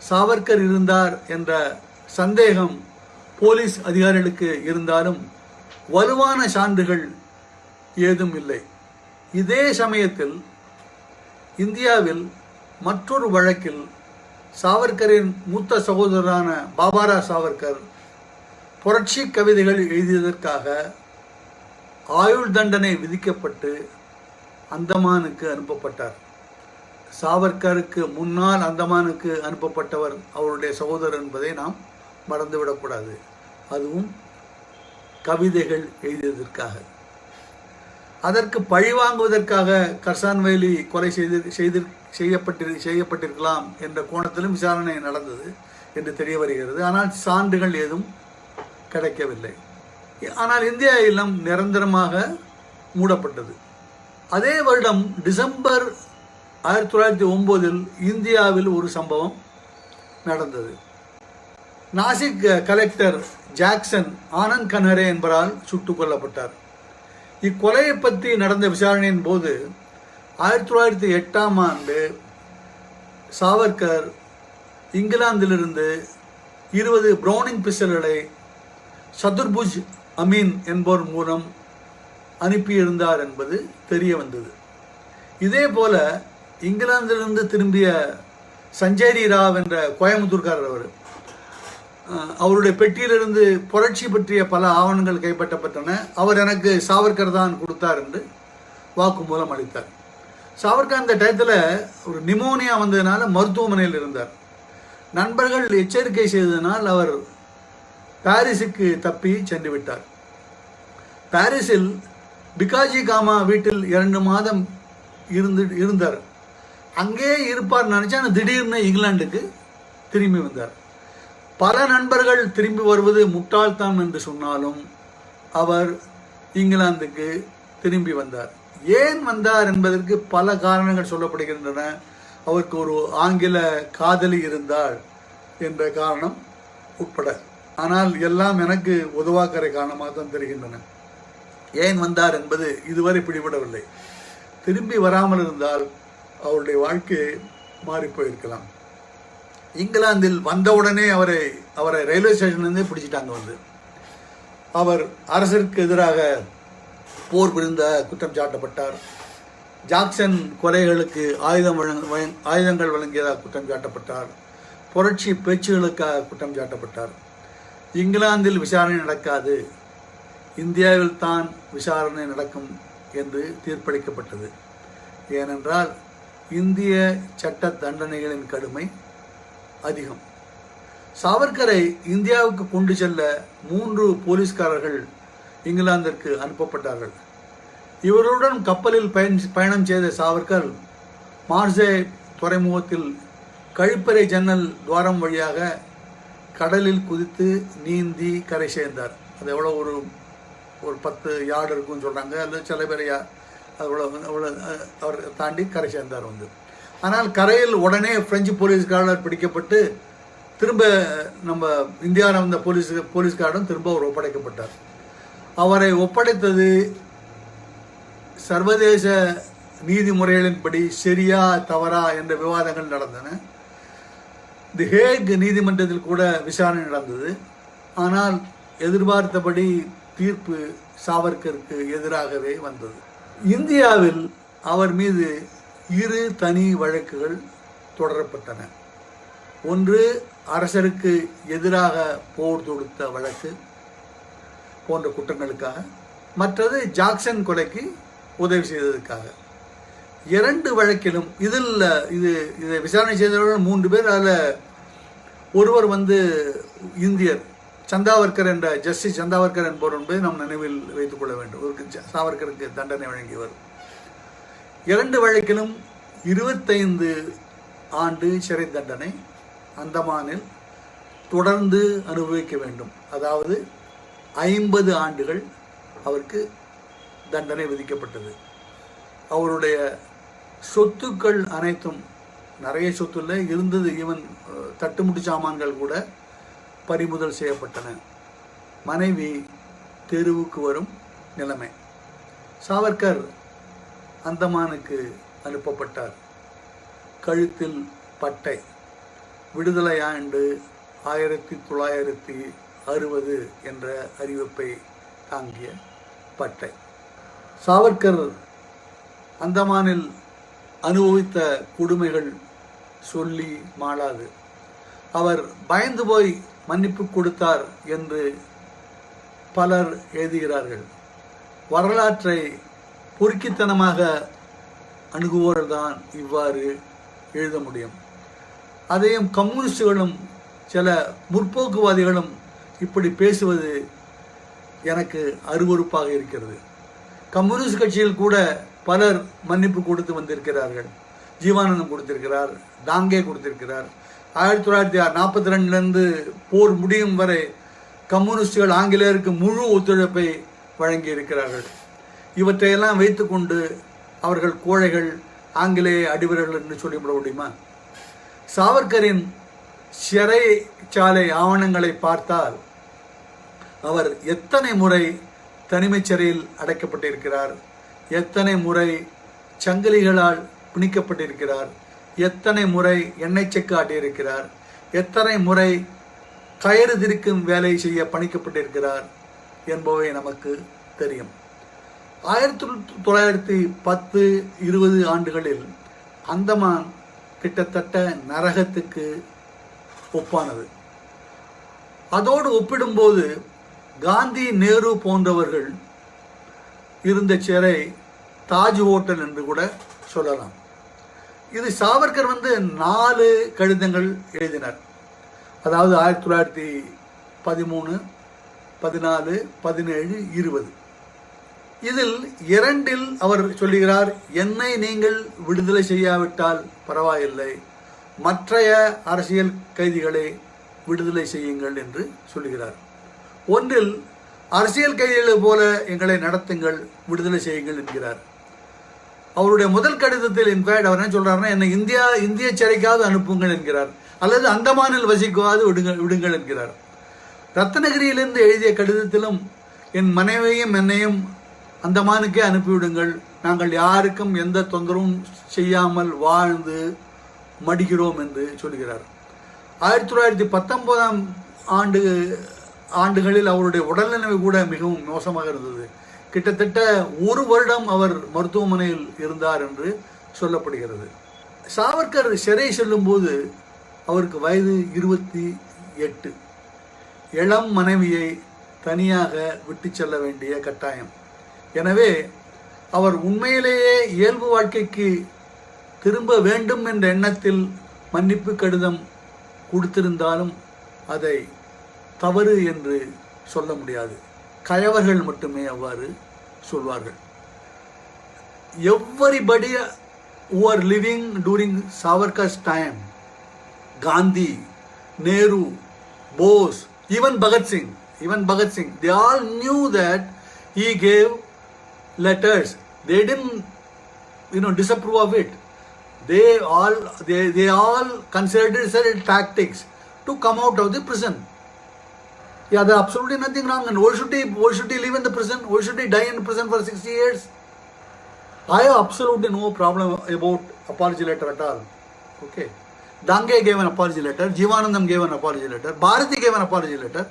சாவர்கர் இருந்தார் என்ற சந்தேகம் போலீஸ் அதிகாரிகளுக்கு இருந்தாலும் வலுவான சான்றுகள் ஏதும் இல்லை. இதே சமயத்தில் இந்தியாவில் மற்றொரு வழக்கில் சாவர்கரின் மூத்த சகோதரரான பாபாரா சாவர்கர் புரட்சி கவிதைகள் எழுதியதற்காக ஆயுள் தண்டனை விதிக்கப்பட்டு அந்தமானுக்கு அனுப்பப்பட்டார். சாவர்கருக்கு முன்னால் அந்தமானுக்கு அனுப்பப்பட்டவர் அவருடைய சகோதரர் என்பதை நாம் மறந்துவிடக்கூடாது. அதுவும் கவிதைகள் எழுதியதற்காக. அதற்கு பழிவாங்குவதற்காக கர்சான் வைலி கொலை செய்யப்பட்டிருக்கலாம் என்ற கோணத்திலும் விசாரணை நடந்தது என்று தெரிய வருகிறது. ஆனால் சான்றுகள் ஏதும் கிடைக்கவில்லை. ஆனால் இந்தியா இல்லம் நிரந்தரமாக மூடப்பட்டது. அதே வருடம் டிசம்பர் 1909 இந்தியாவில் ஒரு சம்பவம் நடந்தது. நாசிக் கலெக்டர் ஜாக்சன் ஆனந்த் கன்ஹரே என்பவரால் சுட்டுக் கொல்லப்பட்டார். இக்கொலையை பற்றி நடந்த விசாரணையின் போது 1908ஆம் ஆண்டு சாவர்கர் இங்கிலாந்திலிருந்து 20 பிரவுனிங் பிஸ்டல்களை சதுர்புஜ் அமீன் என்பவர் மூலம் அனுப்பியிருந்தார் என்பது தெரிய வந்தது. இதே போல இங்கிலாந்திலிருந்து திரும்பிய சஞ்சேரி ராவ் என்ற கோயம்புத்தூர்காரர் அவருடைய பெட்டியிலிருந்து புரட்சி பற்றிய பல ஆவணங்கள் கைப்பற்றப்பட்டன. அவர் எனக்கு சாவர்கர் தான் கொடுத்தார் என்று வாக்குமூலம் அளித்தார். சாவர்கர் அந்த டயத்தில் ஒரு நிமோனியா வந்ததுனால மருத்துவமனையில் இருந்தார். நண்பர்கள் எச்சரிக்கை செய்ததனால் அவர் பாரிஸுக்கு தப்பி சென்று விட்டார். பாரிஸில் பிகாஜி காமா வீட்டில் 2 மாதம் இருந்தார். அங்கே இருப்பார் நினைச்சா திடீர்னு இங்கிலாந்துக்கு திரும்பி வந்தார். பல நண்பர்கள் திரும்பி வருவது முட்டாள்தான் என்று சொன்னாலும் அவர் இங்கிலாந்துக்கு திரும்பி வந்தார். ஏன் வந்தார் என்பதற்கு பல காரணங்கள் சொல்லப்படுகின்றன. அவருக்கு ஒரு ஆங்கில காதலி இருந்தாள் என்ற காரணம் உட்பட. ஆனால் எல்லாம் எனக்கு உதவாக்கரை காரணமாக தான் தெரிகின்றன. ஏன் வந்தார் என்பது இதுவரை பிடிபடவில்லை. திரும்பி வராமல் இருந்தால் அவருடைய வாழ்க்கை மாறி போயிருக்கலாம். இங்கிலாந்தில் வந்தவுடனே அவரை ரயில்வே ஸ்டேஷன்லேருந்தே பிடிச்சிட்டாங்க. அவர் அரசிற்கு எதிராக போர் புரிந்த குற்றம் சாட்டப்பட்டார். ஜாக்சன் கொலைகளுக்கு ஆயுதங்கள் வழங்கியதாக குற்றம் சாட்டப்பட்டார். புரட்சி பேச்சுகளுக்காக குற்றம் சாட்டப்பட்டார். இங்கிலாந்தில் விசாரணை நடக்காது, இந்தியாவில் தான் விசாரணை நடக்கும் என்று தீர்ப்பளிக்கப்பட்டது. ஏனென்றால் இந்திய சட்ட தண்டனைகளின் கடுமை அதிகம். சாவர்கரை இந்தியாவுக்கு கொண்டு செல்ல 3 போலீஸ்காரர்கள் இங்கிலாந்திற்கு அனுப்பப்பட்டார்கள். இவருடன் கப்பலில் பயணம் செய்த சாவர்கர் மார்சே துறைமுகத்தில் கழிப்பறை ஜன்னல் துவாரம் வழியாக கடலில் குதித்து நீந்தி கரை சேர்ந்தார். அது எவ்வளோ ஒரு 10 யார்டு இருக்குன்னு சொல்கிறாங்க. அது சில பேர் அவ்வளோ அவர் தாண்டி கரை சேர்ந்தார். ஆனால் கரையில் உடனே பிரெஞ்சு போலீஸ்காரர் பிடிக்கப்பட்டு திரும்ப நம்ம இந்தியாவில் வந்த போலீஸ்காரரும் திரும்ப அவர் ஒப்படைக்கப்பட்டார். அவரை ஒப்படைத்தது சர்வதேச நீதிமுறைகளின்படி சரியா தவறா என்ற விவாதங்கள் நடந்தன. தி ஹேக் நீதிமன்றத்தில் கூட விசாரணை நடந்தது. ஆனால் எதிர்பார்த்தபடி தீர்ப்பு சாவர்கருக்கு எதிராகவே வந்தது. இந்தியாவில் அவர் மீது 2 தனி வழக்குகள் தொடரப்பட்டன. ஒன்று அரசருக்கு எதிராக போர் தொடுத்த வழக்கு போன்ற குற்றங்களுக்காக, மற்றது ஜாக்சன் கொலைக்கு உதவி செய்ததற்காக. 2 வழக்கிலும் இதை விசாரணை செய்தவர்கள் 3 பேர். அதில் ஒருவர் இந்தியர் சந்தாவர்கர் என்ற ஜஸ்டிஸ் சந்தாவர்கர் என்பவர் என்பதை நாம் நினைவில் வைத்துக் கொள்ள வேண்டும். சாவர்கருக்கு தண்டனை வழங்கியவர். 2 வழக்கிலும் 25 ஆண்டு சிறை தண்டனை அந்தமானில் தொடர்ந்து அனுபவிக்க வேண்டும். அதாவது 50 ஆண்டுகள் அவருக்கு தண்டனை விதிக்கப்பட்டது. அவருடைய சொத்துக்கள் அனைத்தும், நிறைய சொத்துல இருந்தது, ஈவன் தட்டுமுட்டு சாமான்கள் கூட பறிமுதல் செய்யப்பட்டன. மனைவி தெருவுக்கு வரும் நிலைமை. சாவர்கர் அந்தமானுக்கு அனுப்பப்பட்டார். கழுத்தில் பட்டை. விடுதலை ஆண்டு 1960 என்ற அறிவிப்பை தாங்கிய பட்டை. சாவர்கர் அந்தமானில் அனுபவித்த கொடுமைகள் சொல்லி மாளாது. அவர் பயந்து போய் மன்னிப்பு கொடுத்தார் என்று பலர் எழுதுகிறார்கள். வரலாற்றை பொறுக்கித்தனமாக அணுகுவோர்தான் இவ்வாறு எழுத முடியும். அதையும் கம்யூனிஸ்டுகளும் சில முற்போக்குவாதிகளும் இப்படி பேசுவது எனக்கு அருவருப்பாக இருக்கிறது. கம்யூனிஸ்ட் கட்சியில் கூட பலர் மன்னிப்பு கொடுத்து வந்திருக்கிறார்கள். ஜீவானந்தம் கொடுத்திருக்கிறார், டாங்கே கொடுத்திருக்கிறார். 1942 போர் முடியும் வரை கம்யூனிஸ்டுகள் ஆங்கிலேயருக்கு முழு ஒத்துழைப்பை வழங்கி இருக்கிறார்கள். இவற்றையெல்லாம் வைத்துக்கொண்டு அவர்கள் கோழைகள், ஆங்கிலேய அடிவர்கள் என்று சொல்லிவிட முடியுமா? சாவர்கரின் சிறைச்சாலை ஆவணங்களை பார்த்தால் அவர் எத்தனை முறை தனிமைச் சிறையில் அடைக்கப்பட்டிருக்கிறார், எத்தனை முறை சங்கிலிகளால் பிணிக்கப்பட்டிருக்கிறார், எத்தனை முறை எண்ணெய் செக்கு ஆட்டியிருக்கிறார், எத்தனை முறை கயிறு திரிக்கும் வேலை செய்ய பணிக்கப்பட்டிருக்கிறார் என்பவை நமக்கு தெரியும். 1910-20 ஆண்டுகளில் அந்தமான் கிட்டத்தட்ட நரகத்துக்கு ஒப்பானது. அதோடு ஒப்பிடும்போது காந்தி, நேரு போன்றவர்கள் இருந்த சிறை தாஜ் ஹோட்டல் என்று கூட சொல்லலாம். இது சாவர்கர் 4 கடிதங்கள் எழுதினார். அதாவது 1913, 14, 17, 20. இதில் 2 அவர் சொல்லுகிறார், என்னை நீங்கள் விடுதலை செய்யாவிட்டால் பரவாயில்லை, மற்றைய அரசியல் கைதிகளை விடுதலை செய்யுங்கள் என்று சொல்லுகிறார். 1 அரசியல் கைதிகளை போல எங்களை நடத்துங்கள், விடுதலை செய்யுங்கள் என்கிறார். அவருடைய முதல் கடிதத்தில் இன்ஃபேக்ட் அவர் என்ன சொல்றாருன்னா, என்னை இந்திய சிறைக்காவது அனுப்புங்கள் என்கிறார், அல்லது அந்தமானில் வசிக்காவது விடுங்கள் என்கிறார். ரத்னகிரியிலிருந்து எழுதிய கடிதத்திலும் என் மனைவியையும் என்னையும் அந்தமானுக்கே அனுப்பிவிடுங்கள், நாங்கள் யாருக்கும் எந்த தொந்தரவும் செய்யாமல் வாழ்ந்து மடிகிறோம் என்று சொல்கிறார். 1919 ஆண்டுகளில் அவருடைய உடல்நிலை கூட மிகவும் மோசமாக இருந்தது. கிட்டத்தட்ட 1 வருடம் அவர் மருத்துவமனையில் இருந்தார் என்று சொல்லப்படுகிறது. சாவர்கர் சிறை செல்லும் போது அவருக்கு வயது 28. இளம் மனைவியை தனியாக விட்டு செல்ல வேண்டிய கட்டாயம். எனவே அவர் உண்மையிலேயே இயல்பு வாழ்க்கைக்கு திரும்ப வேண்டும் என்ற எண்ணத்தில் மன்னிப்பு கடிதம் கொடுத்திருந்தாலும் அதை தவறு என்று சொல்ல முடியாது. கயவர்கள் மட்டுமே அவ்வாறு சொல்வார்கள். Everybody who are living during Savarkar's time, Gandhi, Nehru, Bose, even Bhagat Singh, they all knew that he gave letters. They didn't, disapprove of it. They all considered it as tactics to come out of the prison. Yeah, there's absolutely nothing wrong. And why should he live in the prison? Why should he die in prison for 60 years? I have absolutely no problem about apology letter at all. Okay. Dange gave an apology letter. Jivanandam gave an apology letter. Bharati gave an apology letter.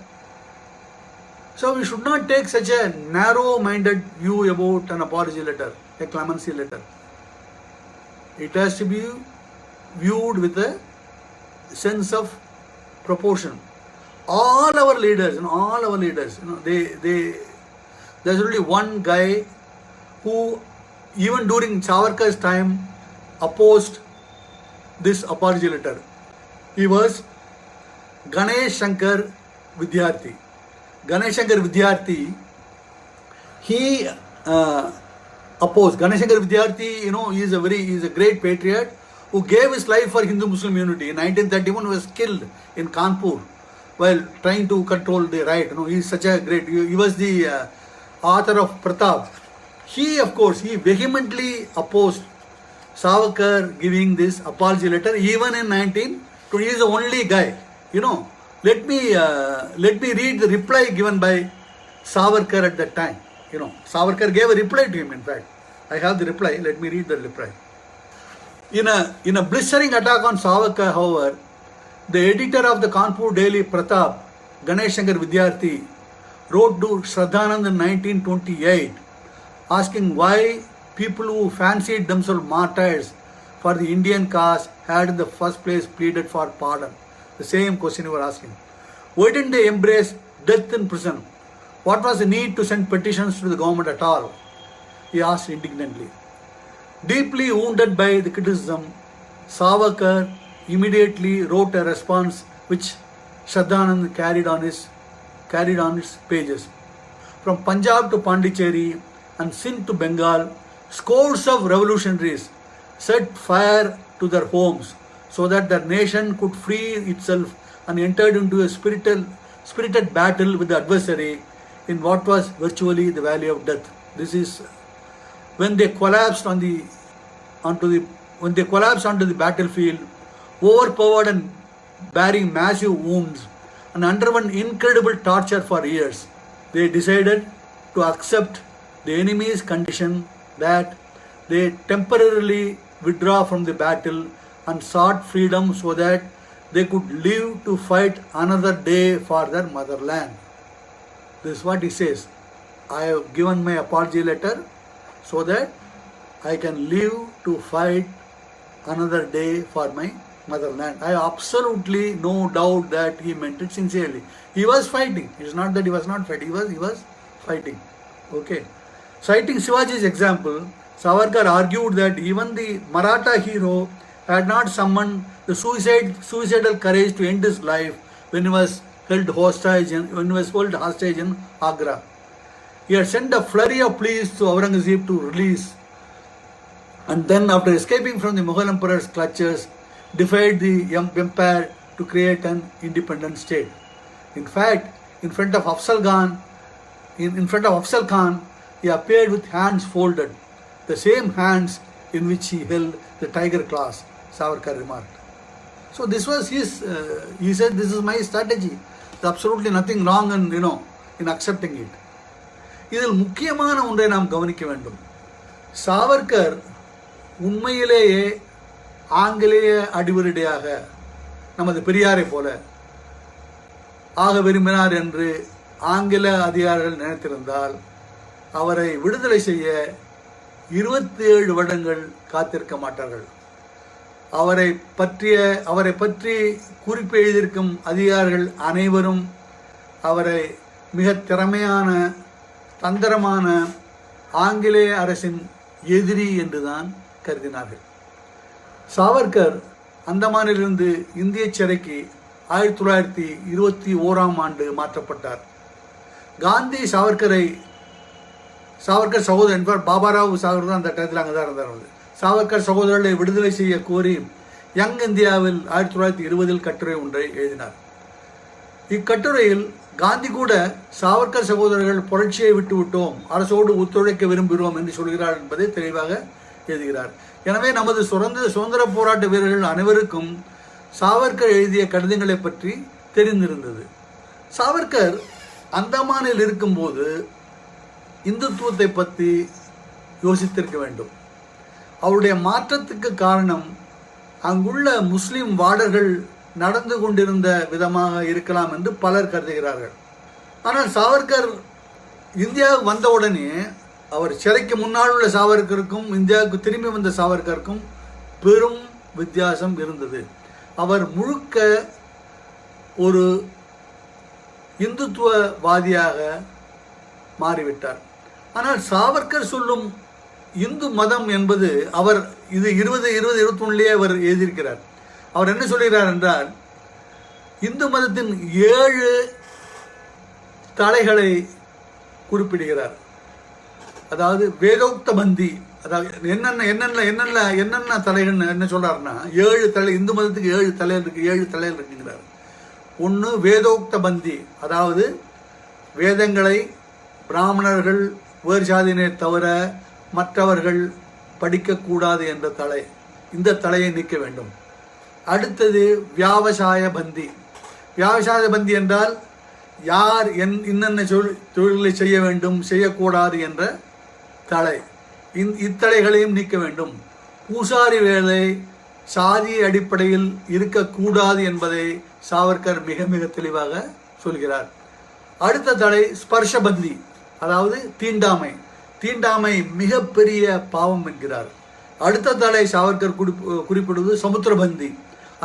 So we should not take such a narrow-minded view about an apology letter, a clemency letter. It has to be viewed with a sense of proportion. All our leaders, there's only one guy who, even during Savarkar's time, opposed this apology letter. He was Ganesh Shankar Vidyarthi. Ganesh Shankar Vidyarthi, he opposed. Ganesh Shankar Vidyarthi, he is a great patriot who gave his life for Hindu-Muslim unity. In 1931, he was killed in Kanpur while trying to control the riot. He is such a great, he was the author of Pratap. He vehemently opposed Savarkar giving this apology letter even in 1920. He is the only guy, Let me read the reply given by Savarkar at that time. Savarkar gave a reply to him, in fact. I have the reply. Let me read the reply. In a blistering attack on Savarkar, however, the editor of the Kanpur Daily, Pratap, Ganesh Shankar Vidyarthi, wrote to Shraddhanand in 1928 asking why people who fancied themselves martyrs for the Indian cause had in the first place pleaded for pardon. The same question you were asking. Why didn't they embrace death in prison? What was the need to send petitions to the government at all? He asked indignantly. Deeply wounded by the criticism, Savarkar immediately wrote a response which Shraddhanand carried on its pages. From Punjab to Pondicherry and Sindh to Bengal, scores of revolutionaries set fire to their homes so that their nation could free itself and entered into a spirited battle with the adversary in what was virtually the valley of death. This is when they collapsed onto the battlefield, overpowered and bearing massive wounds, and underwent incredible torture for years. They decided to accept the enemy's condition that they temporarily withdraw from the battle and sought freedom so that they could live to fight another day for their motherland. This is what he says. I have given my apology letter so that I can live to fight another day for my motherland. I have absolutely no doubt that he meant it sincerely. He was fighting. It's not that he was not fighting. He was fighting. Okay. Citing Shivaji's example, Savarkar argued that even the Maratha hero had not summoned the suicidal courage to end his life when he was held hostage in Agra. He had sent a flurry of pleas to Aurangzeb to release, and then after escaping from the Mughal emperor's clutches, defied the empire to create an independent state. In fact, in front of Afzal Khan, he appeared with hands folded, the same hands in which he held the tiger claws, Savarkar remarked. So this was his, he said, this is my strategy. There's absolutely nothing wrong in accepting it. இதில் முக்கியமான ஒன்றை நாம் கவனிக்க வேண்டும். சாவர்கர் உண்மையிலேயே ஆங்கிலேய அடிவருடையாக நமது பெரியாரை போல ஆக விரும்பினார் என்று ஆங்கில அதிகாரிகள் நினைத்திருந்தால் அவரை விடுதலை செய்ய 27 வருடங்கள் காத்திருக்க மாட்டார்கள். அவரை பற்றி குறிப்பு எழுதியிருக்கும் அதிகாரிகள் அனைவரும் அவரை மிக திறமையான தந்திரமான ஆங்கிலேய அரசின் எதிரி என்றுதான் கருதினார்கள். சாவர்கர் அந்தமானிலிருந்து இந்திய சிறைக்கு 1921 ஆண்டு மாற்றப்பட்டார். காந்தி சாவர்கர் சகோதரர் என்பார், பாபாராவ் சாவர்கர் தான் அந்த டயத்தில் அங்கே தான் இருந்தார். சாவர்கர் சகோதரர்களை விடுதலை செய்ய கோரி யங் இந்தியாவில் 1920 கட்டுரை ஒன்றை எழுதினார். இக்கட்டுரையில் காந்தி கூட சாவர்கர் சகோதரர்கள் புரட்சியை விட்டுவிட்டோம், அரசோடு ஒத்துழைக்க விரும்புகிறோம் என்று சொல்கிறார் என்பதை தெளிவாக எழுதுகிறார். எனவே நமது சுதந்திர போராட்ட வீரர்கள் அனைவருக்கும் சாவர்கர் எழுதிய கடிதங்களை பற்றி தெரிந்திருந்தது. சாவர்கர் அந்தமானில் இருக்கும்போது இந்துத்துவத்தை பற்றி யோசித்திருக்க வேண்டும். அவருடைய மாற்றத்துக்கு காரணம் அங்குள்ள முஸ்லிம் வாடர்கள் நடந்து கொண்டிருந்த விதமாக இருக்கலாம் என்று பலர் கருதுகிறார்கள். ஆனால் சாவர்கர் இந்தியாவுக்கு வந்தவுடனே அவர் சிறைக்கு முன்னால் உள்ள சாவர்கருக்கும் இந்தியாவுக்கு திரும்பி வந்த சாவர்கருக்கும் பெரும் வித்தியாசம் இருந்தது. அவர் முழுக்க ஒரு இந்துத்துவவாதியாக மாறிவிட்டார். ஆனால் சாவர்கர் சொல்லும் இந்து மதம் என்பது அவர் இது 2021 அவர் எழுதியிருக்கிறார். அவர் என்ன சொல்கிறார் என்றால், இந்து மதத்தின் 7 தலைகளை குறிப்பிடுகிறார். அதாவது வேதோக்த பந்தி, அதாவது என்னென்ன தலைகள் என்ன சொல்றாருன்னா 7 தலை, இந்து மதத்துக்கு 7 தலைகள் இருக்குங்கிறார். ஒன்று வேதோக்த பந்தி, அதாவது வேதங்களை பிராமணர்கள் வேறு சாதியினர் தவிர மற்றவர்கள் படிக்கக்கூடாது என்ற தலை, இந்த தலையை நீக்க வேண்டும். அடுத்தது வியாவசாய பந்தி, வியாபிசார பந்தி என்றால் யார் என்னென்ன தொழில்களை செய்ய வேண்டும் செய்யக்கூடாது என்ற தடை. இத்தடைகளையும் நீக்க வேண்டும். பூசாரி வேலை சாதி அடிப்படையில் இருக்கக்கூடாது என்பதை சாவர்கர் மிக மிக தெளிவாக சொல்கிறார். அடுத்த தடை ஸ்பர்ஷபந்தி, அதாவது தீண்டாமை. தீண்டாமை மிகப்பெரிய பாவம் என்கிறார். அடுத்த தடை சாவர்கர் குறிப்பிடுவது சமுத்திரபந்தி,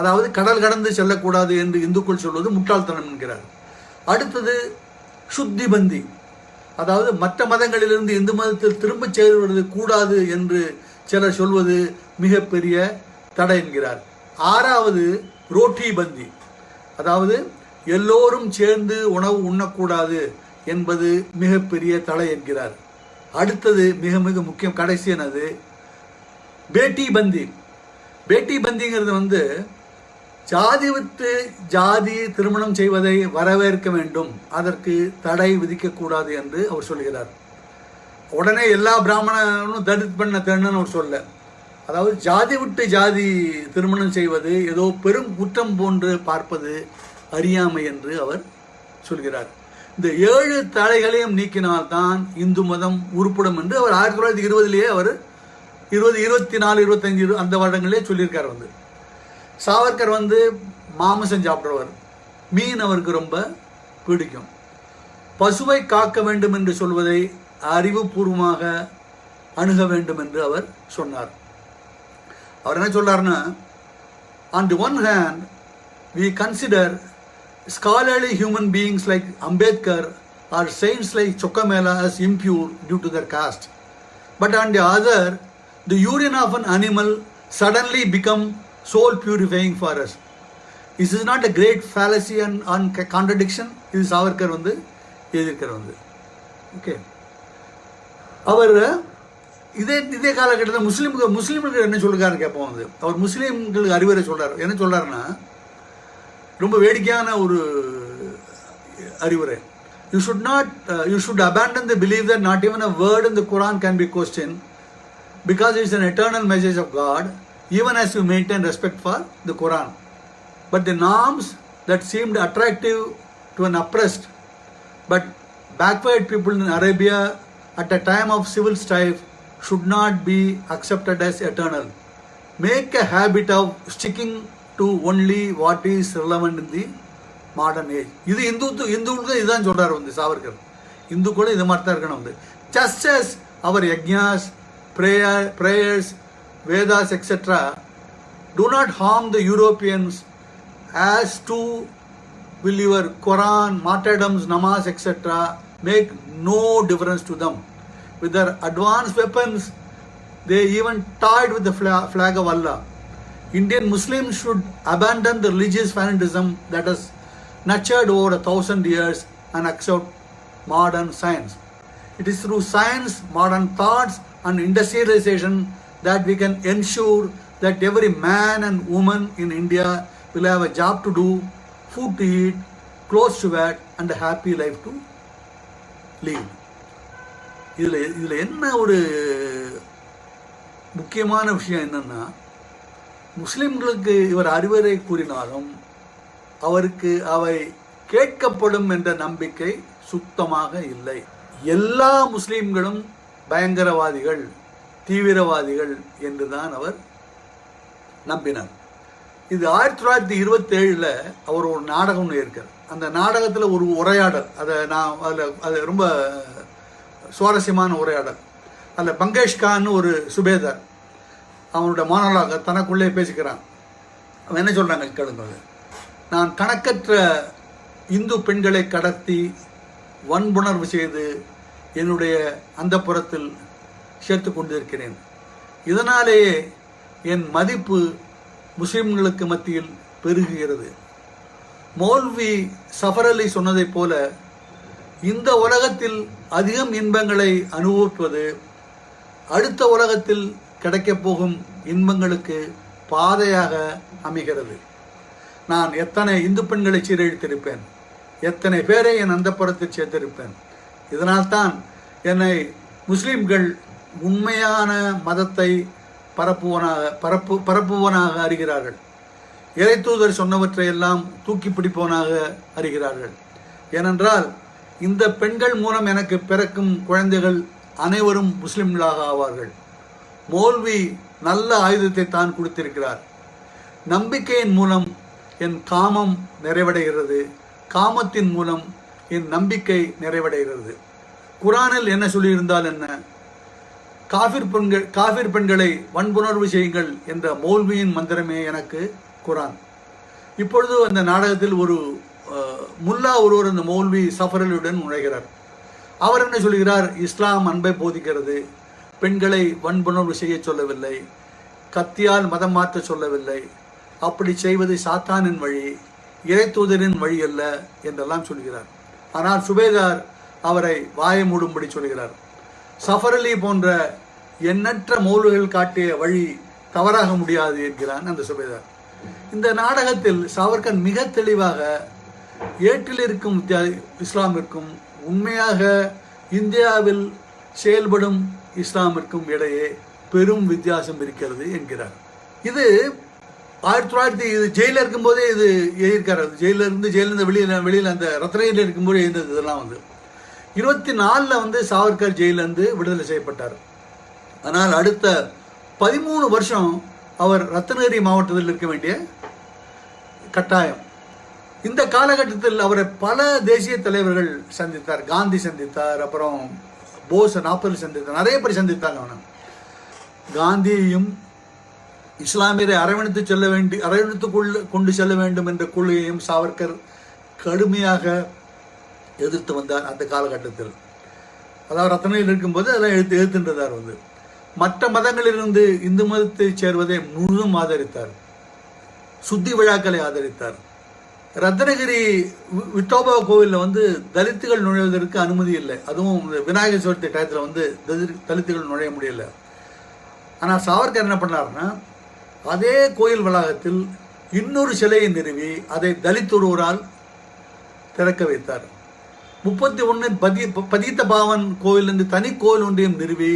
அதாவது கடல் கடந்து செல்லக்கூடாது என்று இந்துக்கள் சொல்வது முட்டாள்தனம் என்கிறார். அடுத்தது சுத்தி பந்தி, அதாவது மற்ற மதங்களிலிருந்து இந்து மதத்தில் திரும்ப சேருவது கூடாது என்று சிலர் சொல்வது மிகப்பெரிய தடை என்கிறார். ஆறாவது ரோட்டி பந்தி, அதாவது எல்லோரும் சேர்ந்து உணவு உண்ணக்கூடாது என்பது மிகப்பெரிய தடை என்கிறார். அடுத்தது மிக மிக முக்கியம், கடைசியானது பேட்டி பந்தி. பேட்டி பந்திங்கிறது ஜாதி விட்டு ஜாதி திருமணம் செய்வதை வரவேற்க வேண்டும், அதற்கு தடை விதிக்கக்கூடாது என்று அவர் சொல்கிறார். உடனே எல்லா பிராமணனும் தலித் பண்ண தேன்னு அவர் சொல்ல, அதாவது ஜாதி விட்டு ஜாதி திருமணம் செய்வது ஏதோ பெரும் குற்றம் போன்று பார்ப்பது அறியாமை என்று அவர் சொல்கிறார். இந்த 7 தடைகளையும் நீக்கினால்தான் இந்து மதம் உருப்படும் என்று அவர் 1920 அவர் 24, 25 அந்த வருடங்களே சொல்லியிருக்கார். சாவர்கர் மாமிசம் சாப்பிடுவார், மீன் அவருக்கு ரொம்ப பிடிக்கும். பசுவை காக்க வேண்டும் என்று சொல்வதை அறிவுபூர்வமாக அணுக வேண்டும் என்று அவர் சொன்னார். அவர் என்ன சொல்றாருன்னா, on the one hand we consider scholarly human beings like Ambedkar or saints like Chokkamela as impure due to their caste, but on the other the urine of an animal suddenly become soul purifying for us. This is not a great fallacy and contradiction. இது சாவர்கர் எழுதியிருக்கிறார். Okay, அவர் இதே காலகட்டத்தில் முஸ்லீம்கள் என்ன சொல்லுறாருன்னு கேட்போம். அவர் முஸ்லீம்களுக்கு அறிவுரை சொல்றாரு. என்ன சொல்றாருன்னா, ரொம்ப வேடிக்கையான ஒரு அறிவுரை. You should abandon the belief that not even a word in the Quran can be questioned because it is an eternal message of God, even as you maintain respect for the Quran. But the norms that seemed attractive to an oppressed but backward people in Arabia at a time of civil strife should not be accepted as eternal. Make a habit of sticking to only what is relevant in the modern age. இது இந்துக்களுக்கு இதுதான் சொல்றாரு சாவர்கர். இந்துக்களும் இது மாதிரி தான் இருக்கணும். Just as our yajnas, prayers, Vedas, etc. do not harm the Europeans, as too will your Quran, martyrdoms, namaz, etc. make no difference to them. With their advanced weapons, they even tied with the flag of Allah. Indian Muslims should abandon the religious fanatism that has nurtured over 1,000 years and accept modern science. It is through science, modern thoughts and industrialization that we can ensure that every man and woman in India will have a job to do, food to eat, clothes to wear and a happy life to live. இதுல என்ன ஒரு முக்கியமான விஷயம் என்னன்னா, முஸ்லிம்களுக்கு இவர் அறிவுரை கூறினாலும் அவருக்கு அவை கேட்கப்படும் என்ற நம்பிக்கை சுத்தமாக இல்லை. எல்லா முஸ்லிம்களும் பயங்கரவாதிகள், தீவிரவாதிகள் என்றுதான் அவர் நம்பினார். இது 1927 அவர் ஒரு நாடகம் இருக்கார். அந்த நாடகத்தில் ஒரு உரையாடல், அது ரொம்ப சுவாரஸ்யமான உரையாடல். அதில் பங்கேஷ் கான் ஒரு சுபேதார் அவனோட மானலாக தனக்குள்ளே பேசிக்கிறான். அவன் என்ன சொல்றாங்க கேளுங்க. நான் கணக்கற்ற இந்து பெண்களை கடத்தி வன்புணர்வு செய்து என்னுடைய அந்தப்புறத்தில் சேர்த்து கொண்டிருக்கிறேன். இதனாலேயே என் மதிப்பு முஸ்லிம்களுக்கு மத்தியில் பெருகுகிறது. மௌல்வி சஃபர் அலி சொன்னதைப் போல, இந்த உலகத்தில் அதிகம் இன்பங்களை அனுபவிப்பது அடுத்த உலகத்தில் கிடைக்கப் போகும் இன்பங்களுக்கு பாதையாக அமைகிறது. நான் எத்தனை இந்து பெண்களை சீரழித்திருப்பேன், எத்தனை பேரை என் அந்தப்புறத்தில் சேர்த்திருப்பேன். இதனால்தான் என்னை முஸ்லிம்கள் உண்மையான மதத்தை பரப்புவனாக அறிகிறார்கள். இறைத்தூதர் சொன்னவற்றை எல்லாம் தூக்கி பிடிப்பவனாக அறிகிறார்கள். ஏனென்றால் இந்த பெண்கள் மூலம் எனக்கு பிறக்கும் குழந்தைகள் அனைவரும் முஸ்லிம்களாக ஆவார்கள். மௌல்வி நல்ல ஆயுதத்தை தான் கொடுத்திருக்கிறார். நம்பிக்கையின் மூலம் என் காமம் நிறைவடைகிறது, காமத்தின் மூலம் என் நம்பிக்கை நிறைவடைகிறது. குரானில் என்ன சொல்லியிருந்தால் என்ன? காஃபிர் பெண்களை வன்புணர்வு செய்யுங்கள் என்ற மௌல்வியின் மந்திரமே எனக்கு குரான். இப்பொழுது அந்த நாடகத்தில் ஒரு முல்லா ஒருவர் அந்த மௌல்வி சஃபரலியுடன் நுழைகிறார். அவர் என்ன சொல்கிறார்? இஸ்லாம் அன்பை போதிக்கிறது, பெண்களை வன்புணர்வு செய்ய சொல்லவில்லை, கத்தியால் மதம் மாற்ற சொல்லவில்லை, அப்படி செய்வது சாத்தானின் வழி, இறைத்தூதரின் வழி அல்ல என்றெல்லாம் சொல்கிறார். ஆனால் சுபேதார் அவரை வாயை மூடும்படி சொல்கிறார். சஃபரலி போன்ற எண்ணற்ற மௌல்விகள் காட்டிய வழி தவறாக முடியாது என்கிறான் அந்த சுபேதார். இந்த நாடகத்தில் சாவர்கர் மிக தெளிவாக ஏட்டில் இருக்கும் இஸ்லாமிற்கும் உண்மையாக இந்தியாவில் செயல்படும் இஸ்லாமிற்கும் இடையே பெரும் வித்தியாசம் இருக்கிறது என்கிறார். இது 1900 இது ஜெயிலில் இருக்கும்போதே இது எழுதியிருக்காரு. ஜெயிலிருந்து வெளியில் அந்த ரத்னகிரியில் இருக்கும்போது எழுந்தது இதெல்லாம் 24 சாவர்கர் ஜெயிலிருந்து விடுதலை செய்யப்பட்டார். ஆனால் அடுத்த 13 வருஷம் அவர் ரத்னகிரி மாவட்டத்தில் இருக்க வேண்டிய கட்டாயம். இந்த காலகட்டத்தில் அவரை பல தேசிய தலைவர்கள் சந்தித்தார். காந்தி சந்தித்தார், அப்புறம் போஸ் 40 சந்தித்தார், நிறைய பேர் சந்தித்தாங்க. அவனை காந்தியையும் இஸ்லாமியரை அரவணைத்து கொண்டு செல்ல வேண்டும் என்ற கொள்கையையும் சாவர்கர் கடுமையாக எதிர்த்து வந்தார். அந்த காலகட்டத்தில் அதாவது ரத்னகிரியில் இருக்கும்போது அதெல்லாம் எதிர்த்துன்றதார். மற்ற மதங்களிலிருந்து இந்து மதத்தை சேர்வதை முழுதும் ஆதரித்தார். சுத்தி விழாக்களை ஆதரித்தார். ரத்னகிரி விட்டோபா கோவிலில் தலித்துகள் நுழைவதற்கு அனுமதி இல்லை. அதுவும் விநாயகர் சதுர்த்தி டயத்தில் தலித்துகள் நுழைய முடியல. ஆனால் சாவர்கர் என்ன பண்ணார்னா, அதே கோயில் வளாகத்தில் இன்னொரு சிலையை நிறுவி அதை தலித் ஒருவரால் திறக்க வைத்தார். 31 பதித்த பாவன் கோயில் என்று தனி கோயில் ஒன்றையும் நிறுவி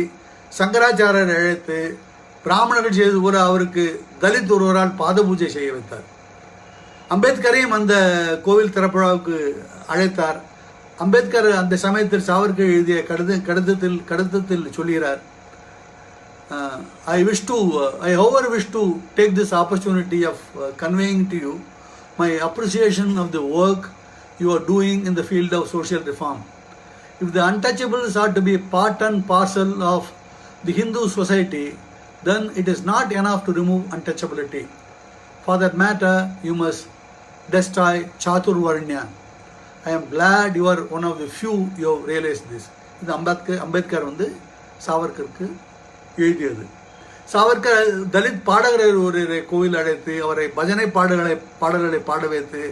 சங்கராச்சாரியர் அழைத்து பிராமணர்கள் செய்து கூட அவருக்கு தலித் ஒருவரால் பாத பூஜை செய்ய வைத்தார். அம்பேத்கரையும் அந்த கோவில் திறப்புழாவுக்கு அழைத்தார். அம்பேத்கர் அந்த சமயத்தில் சாவர்கர் எழுதிய கடிதத்தில் சொல்கிறார், I however wish to take this opportunity of conveying to you my appreciation of the work you are doing in the field of social reform. If the untouchables are to be part and parcel of the Hindu society, then it is not enough to remove untouchability. For that matter, you must destroy Chaturvarnya. I am glad you are one of the few you have realized this. இது அம்பேத்கர் சாவர்கருக்கு எழுதியது. சாவர்கர் தலித் பாடகர் ஒரு கோவில் அழைத்து அவரை பஜனை பாடல்களை பாட வைத்து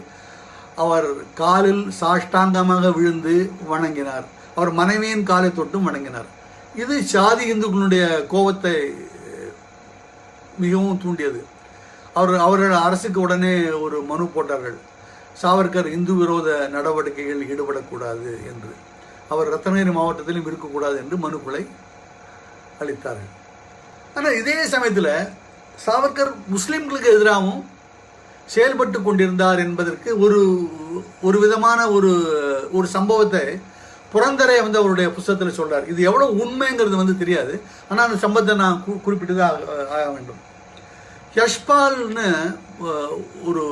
அவர் காலில் சாஷ்டாங்கமாக விழுந்து வணங்கினார். அவர் மனைவியின் காலை தொட்டும் வணங்கினார். இது சாதி இந்துக்களுடைய கோபத்தை மிகவும் தூண்டியது. அவர்கள் அரசுக்கு உடனே ஒரு மனு போட்டார்கள், சாவர்கர் இந்து விரோத நடவடிக்கைகளில் ஈடுபடக்கூடாது என்று, அவர் ரத்னகிரி மாவட்டத்திலும் இருக்கக்கூடாது என்று மனுக்களை அளித்தார்கள். ஆனால் இதே சமயத்தில் சாவர்கர் முஸ்லிம்களுக்கு எதிராகவும் செயல்பட்டு கொண்டிருந்தார் என்பதற்கு ஒரு விதமான ஒரு சம்பவத்தை புரந்தரை அவருடைய புத்தகத்தில் சொல்றார். இது எவ்வளவு உண்மைங்கிறது தெரியாது, ஆனால் அந்த சம்பவத்தை நான் குறிப்பிட்டு ஆக வேண்டும். யஷ்பால்னு ஒரு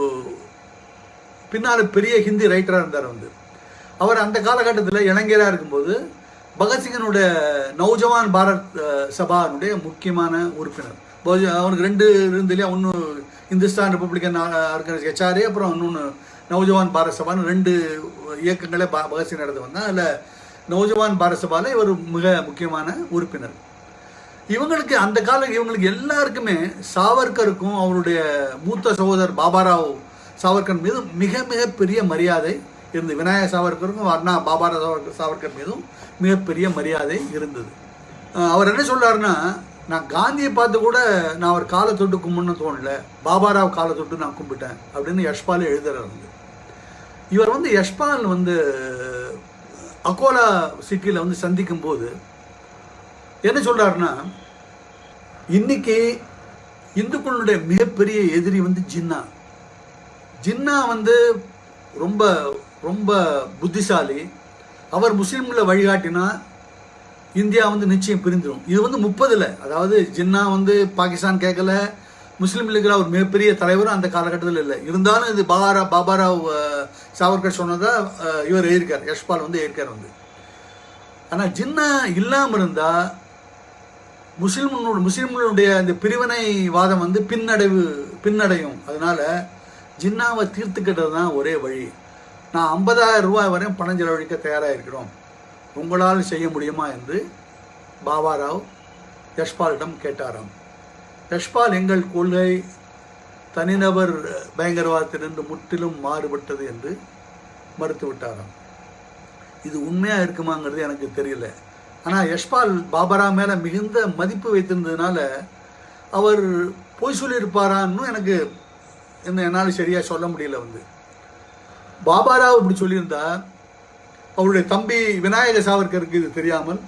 பின்னால் பெரிய ஹிந்தி ரைட்டராக இருந்தார். அவர் அந்த காலகட்டத்தில் இளைஞராக இருக்கும்போது பகத்சிங்கனுடைய நௌஜவான் பாரத் சபானுடைய முக்கியமான உறுப்பினர். அவனுக்கு 2 இருந்துலையா, ஒன்று இந்துஸ்தான் ரிப்பப்ளிகன் ஆர்கனைசேஷன் HRA, அப்புறம் இன்னொன்று நௌஜவான் பாரத் சபான்னு 2 இயக்கங்களே பகத்சிங் நடந்து வந்தான். அதில் நௌஜவான் பாரத் சபாவில் இவர் மிக முக்கியமான உறுப்பினர். இவங்களுக்கு அந்த காலம் இவங்களுக்கு எல்லாருக்குமே சாவர்கருக்கும் அவருடைய மூத்த சகோதரர் பாபாராவ் சாவர்கர் மீது மிக மிக பெரிய மரியாதை இருந்தது. விநாயக சாவர்கருக்கும் அண்ணா பாபாராவ் சாவர்கர் மீதும் மிகப்பெரிய மரியாதை இருந்தது. அவர் என்ன சொல்றாருன்னா, நான் காந்தியை பார்த்து கூட நான் அவர் காலை தொட்டு கும்பிடணும்னு தோணல, பாபாராவ் காலை தொட்டு நான் கும்பிட்டேன் அப்படின்னு யஷ்பால் எழுதுறாரு. இவர் யஷ்பால் அகோலா சிட்டியில் சந்திக்கும் போது என்ன சொல்றாருன்னா, இன்னைக்கு இந்துக்களுடைய மிகப்பெரிய எதிரி ஜின்னா. ஜின்னா வந்து ரொம்ப ரொம்ப புத்திசாலி. அவர் முஸ்லீம்களை வழிகாட்டினா இந்தியா வந்து நிச்சயம் பிரிந்துடும். இது வந்து 30ல், அதாவது ஜின்னா வந்து பாகிஸ்தான் கேட்கல, முஸ்லீம் லீக்ல ஒரு மிகப்பெரிய தலைவரும் அந்த காலகட்டத்தில் இல்லை. இருந்தாலும் இது பாபாராவ் சாவர்கர் சொன்னதா இவர் எழுதியிருக்கார், யஷ்பால் வந்து எழுதியிருக்கார் வந்து. ஆனால் ஜின்னா இல்லாமல் இருந்தால் முஸ்லீம்களுடைய அந்த பிரிவினை வாதம் வந்து பின்னடையும். அதனால ஜின்னாவை தீர்த்துக்கிட்டது தான் ஒரே வழி. நான் 50,000 ரூபாய் வரையும் பணம் செலவழிக்க தயாராக இருக்கிறோம், உங்களால் செய்ய முடியுமா என்று பாபாராவ் யஷ்பாலிடம் கேட்டாராம். யஷ்பால், எங்கள் கொள்கை தனிநபர் பயங்கரவாதத்திலிருந்து முற்றிலும் மாறுபட்டது என்று மறுத்துவிட்டாராம். இது உண்மையாக இருக்குமாங்கிறது எனக்கு தெரியல. ஆனால் யஷ்பால் பாபாராவ் மேலே மிகுந்த மதிப்பு வைத்திருந்ததுனால அவர் பொய் சொல்லியிருப்பாரான்னு எனக்கு என்னால் சரியாக சொல்ல முடியல வந்து. பாபாராவ் இப்படி சொல்லியிருந்தா அவருடைய தம்பி விநாயக சாவர்கருக்கு இது தெரியாமல்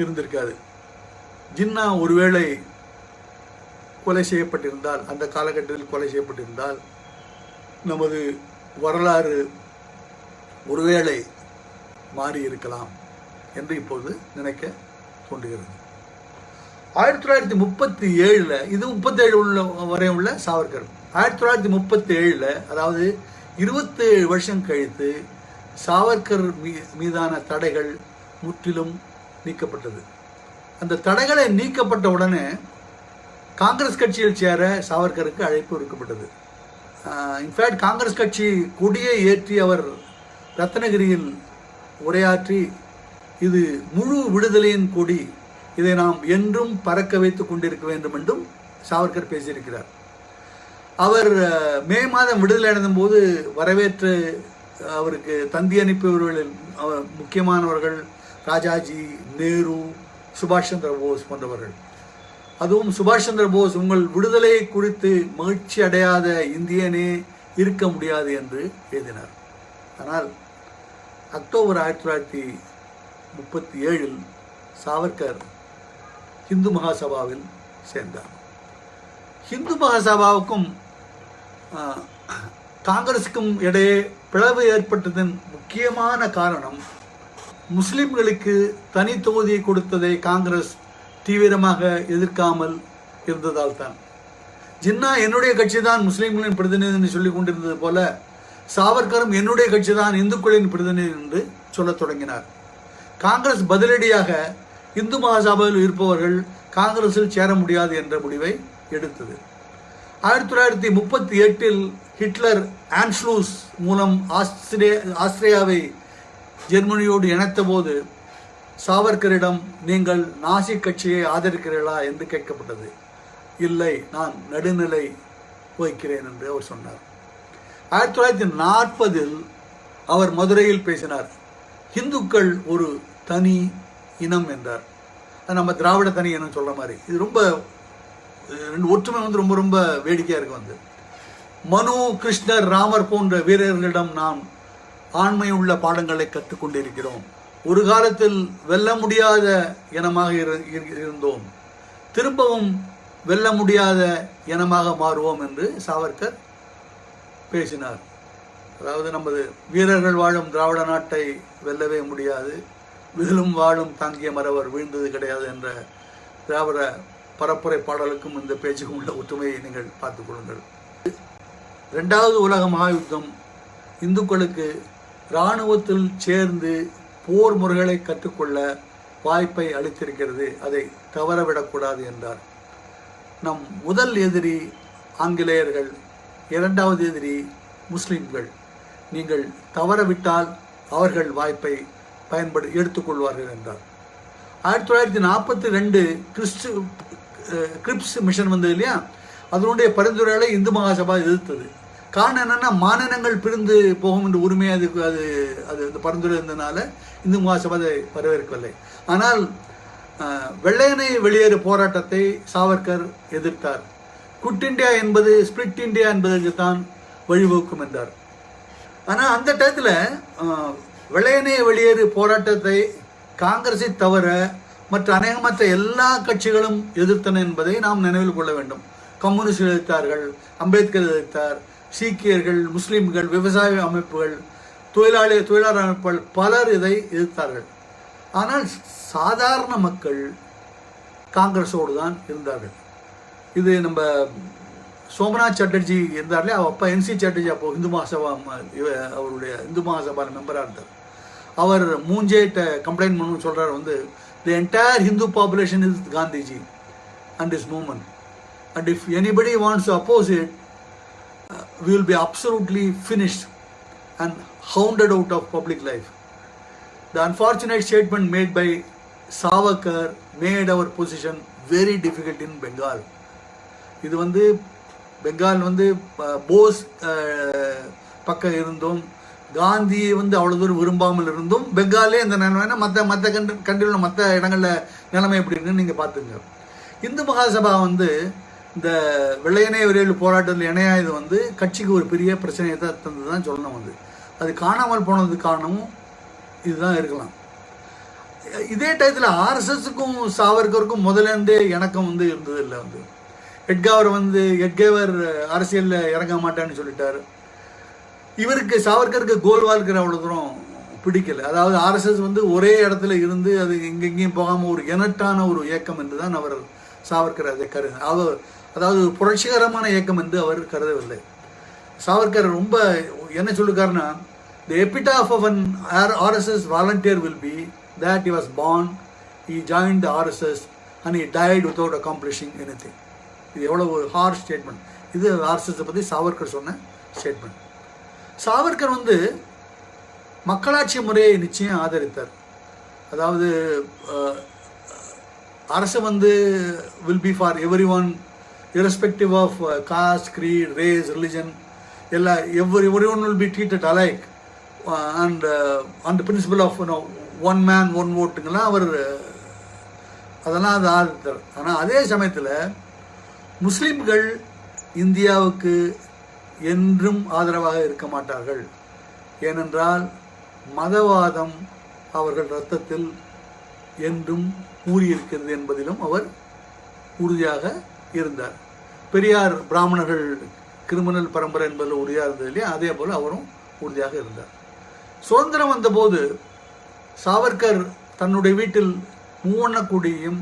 இருந்திருக்காது. ஜின்னா ஒருவேளை கொலை செய்யப்பட்டிருந்தால், அந்த காலகட்டத்தில் கொலை செய்யப்பட்டிருந்தால், நமது வரலாறு ஒருவேளை மாறி இருக்கலாம் என்று இப்போது நினைக்க தோன்றுகிறது. 1937, இது 37 வரை உள்ள சாவர்கர். 1937, அதாவது 27 வருஷம் கழித்து சாவர்கர் மீதான தடைகள் முற்றிலும் நீக்கப்பட்டது. அந்த தடைகளை நீக்கப்பட்ட உடனே காங்கிரஸ் கட்சியில் சேர சாவர்கருக்கு அழைப்பு விடுக்கப்பட்டது. இன்ஃபேக்ட் காங்கிரஸ் கட்சி கொடியை ஏற்றி அவர் ரத்னகிரியில் உரையாற்றி, இது முழு விடுதலையின் கொடி, இதை நாம் என்றும் பறக்க வைத்துக் கொண்டிருக்க வேண்டும் என்றும் சாவர்கர் பேசியிருக்கிறார். அவர் மே மாதம் விடுதலை அடைந்த போது வரவேற்று அவருக்கு தந்தி அனுப்பியவர்களில் முக்கியமானவர்கள் ராஜாஜி, நேரு, சுபாஷ் சந்திர போஸ் போன்றவர்கள். அதுவும் சுபாஷ் சந்திர போஸ், உங்கள் விடுதலை குறித்து மகிழ்ச்சி அடையாத இந்தியனே இருக்க முடியாது என்று எழுதினார். ஆனால் அக்டோபர் 1937 சாவர்கர் ஹிந்து மகாசபாவில் சேர்ந்தார். ஹிந்து மகாசபாவுக்கும் காங்கிரஸுக்கும் இடையே பிளவு ஏற்பட்டதன் முக்கியமான காரணம் முஸ்லிம்களுக்கு தனி தொகுதியை கொடுத்ததை காங்கிரஸ் தீவிரமாக எதிர்க்காமல் இருந்ததால் தான். ஜின்னா என்னுடைய கட்சி தான் முஸ்லிம்களின் பிரதிநிதி சொல்லிக் கொண்டிருந்தது போல சாவர்கரும் என்னுடைய கட்சி தான் இந்துக்களின் பிரதிநிதி என்று சொல்லத் தொடங்கினார். காங்கிரஸ் பதிலடியாக இந்து மகாசபாவில் இருப்பவர்கள் காங்கிரஸில் சேர முடியாது என்ற முடிவை எடுத்தது. 1938 ஹிட்லர் ஆன்ஸ்லூஸ் மூலம் ஆஸ்திரியாவை ஜெர்மனியோடு இணைத்த போது சாவர்கரிடம், நீங்கள் நாசி கட்சியை ஆதரிக்கிறீர்களா என்று கேட்கப்பட்டது. இல்லை, நான் நடுநிலை வகிக்கிறேன் என்று அவர் சொன்னார். 1940 அவர் மதுரையில் பேசினார். இந்துக்கள் ஒரு தனி இனம் என்றார். அது நம்ம திராவிட தனி இனம் சொல்ற மாதிரி. இது ரொம்ப ஒற்றுமை வந்து ரொம்ப ரொம்ப வேடிக்கையா இருக்கு வந்து. மனு, கிருஷ்ணர், ராமர் போன்ற வீரர்களிடம் நாம் ஆண்மை உள்ள பாடங்களை கற்றுக்கொண்டிருக்கிறோம். ஒரு காலத்தில் வெல்ல முடியாத இனமாக இருந்தோம், திரும்பவும் வெல்ல முடியாத இனமாக மாறுவோம் என்று சாவர்கர் பேசினார். அதாவது நமது வீரர்கள் வாழும் திராவிட நாட்டை வெல்லவே முடியாது, விழும் வாழும் தாங்கிய மறவர் வீழ்ந்தது கிடையாது என்ற திராவிட பரப்புரை பாடலுக்கும் இந்த பேச்சுக்கும் உள்ள ஒற்றுமையை நீங்கள் பார்த்துக் கொள்ளுங்கள். 2வது உலக மகாயுத்தம் இந்துக்களுக்கு இராணுவத்தில் சேர்ந்து போர் முறைகளை கற்றுக்கொள்ள வாய்ப்பை அளித்திருக்கிறது, அதை தவறவிடக்கூடாது என்றார். நம் முதல் எதிரி ஆங்கிலேயர்கள், 2வது எதிரி முஸ்லிம்கள். நீங்கள் தவறவிட்டால் அவர்கள் வாய்ப்பை எடுத்துக்கொள்வார்கள் என்றார். 1942 கிரிப்ஸ் மிஷன் வந்தது இல்லையா, அதனுடைய பரிந்துரைகளை இந்து மகாசபா எதிர்த்தது. காரணம் என்னன்னா, மாநிலங்கள் பிரிந்து போகும் என்ற உரிமை அதுக்கு அது இந்த பரிந்துரை இருந்ததுனால இந்து மகாசபா அதை வரவேற்கவில்லை. ஆனால் வெள்ளையனை வெளியேறு போராட்டத்தை சாவர்கர் எதிர்த்தார். குட் இண்டியா என்பது ஸ்பிளிட் இண்டியா என்பதற்கு தான் வழிவகுக்கும் என்றார். ஆனால் அந்த டயத்தில் வெள்ளையனை வெளியேறு போராட்டத்தை காங்கிரஸை தவிர மற்ற அநேகமற்ற எல்லா கட்சிகளும் எதிர்த்தன என்பதை நாம் நினைவில் கொள்ள வேண்டும். கம்யூனிஸ்ட் எதிர்த்தார்கள், அம்பேத்கர் எதிர்த்தார், சீக்கியர்கள், முஸ்லிம்கள், விவசாய அமைப்புகள், தொழிலாளர் அமைப்புகள் பலர் இதை எதிர்த்தார்கள். ஆனால் சாதாரண மக்கள் காங்கிரஸோடு தான் இருந்தார்கள். இது நம்ம சோமநாத் சாட்டர்ஜி இருந்தார்களே, அப்பா NC சாட்டர்ஜி அப்போ இந்து மகாசபா அவருடைய இந்து மகாசபா மெம்பராக இருந்தார். அவர் மூஞ்சேட்ட கம்ப்ளைண்ட் பண்ணு சொல்கிறார் வந்து, the entire Hindu population is Gandhiji and is movement, and if anybody wants to oppose it we will be absolutely finished and hounded out of public life. The unfortunate statement made by Savarkar made our position very difficult in Bengal. இது வந்து பெங்கால் வந்து போஸ் பக்கம் இருந்தும் காந்தியை வந்து அவ்வளோ தூரம் விரும்பாமல் இருந்தும் பெங்காலே இந்த நிலைமைனா மற்ற கண்ட்ரியில் மற்ற இடங்களில் நிலைமை எப்படி இருக்குன்னு நீங்கள் பார்த்துங்க. இந்து மகாசபா வந்து இந்த வெள்ளையனே விரைவில் போராட்டத்தில் இணையாயது வந்து கட்சிக்கு ஒரு பெரிய பிரச்சனையை தான் தந்து தான் சொல்லணும். வந்து அது காணாமல் போனதுக்கு காரணமும் இதுதான் இருக்கலாம். இதே டயத்தில் RSSக்கும் சாவர்கருக்கும் முதலேருந்தே இணக்கம் வந்து இருந்தது இல்லை. வந்து எட்கேவர் அரசியலில் இறங்க மாட்டேன்னு சொல்லிட்டாரு. இவருக்கு சாவர்கருக்கு கோல்வால்கிற அவ்வளோ தூரம் பிடிக்கல. அதாவது RSS வந்து ஒரே இடத்துல இருந்து அது எங்கெங்கேயும் போகாமல் ஒரு எனட்டான ஒரு இயக்கம் என்று தான் அவர் சாவர்கர் அதை அதாவது புரட்சிகரமான இயக்கம் என்று அவர் கருதவில்லை. சாவர்கர் ரொம்ப என்ன சொல்லிருக்காருன்னா, the epitaph of an RSS volunteer will be that he was born, he joined the RSS and he died without accomplishing anything. இது எவ்வளோ ஒரு ஹார்ஷ் ஸ்டேட்மெண்ட். இது RSS பற்றி சாவர்கர் சொன்ன ஸ்டேட்மெண்ட். சாவர்கர் வந்து மக்களாட்சி முறையை நிச்சயம் ஆதரித்தார். அதாவது அரசு வந்து will be for everyone irrespective of caste, creed, race, religion. Everyone will be treated alike and on the principle of one man one voteங்கெல்லாம் அவர் அதெல்லாம் அது ஆதரித்தார். ஆனால் அதே சமயத்தில் முஸ்லிம்கள் இந்தியாவுக்கு என்றும் ஆதரவாக இருக்க மாட்டார்கள். ஏனென்றால் மதவாதம் அவர்கள் இரத்தத்தில் என்றும் ஊறியிருக்கிறது என்பதிலும் அவர் உறுதியாக இருந்தார். பெரியார் பிராமணர்கள் கிரிமினல் பரம்பரை என்பதில் உறுதியாக இருந்தது இல்லையா, அதே போல் அவரும் உறுதியாக இருந்தார். சுதந்திரம் வந்தபோது சாவர்கர் தன்னுடைய வீட்டில் மூவண்ண கொடியையும்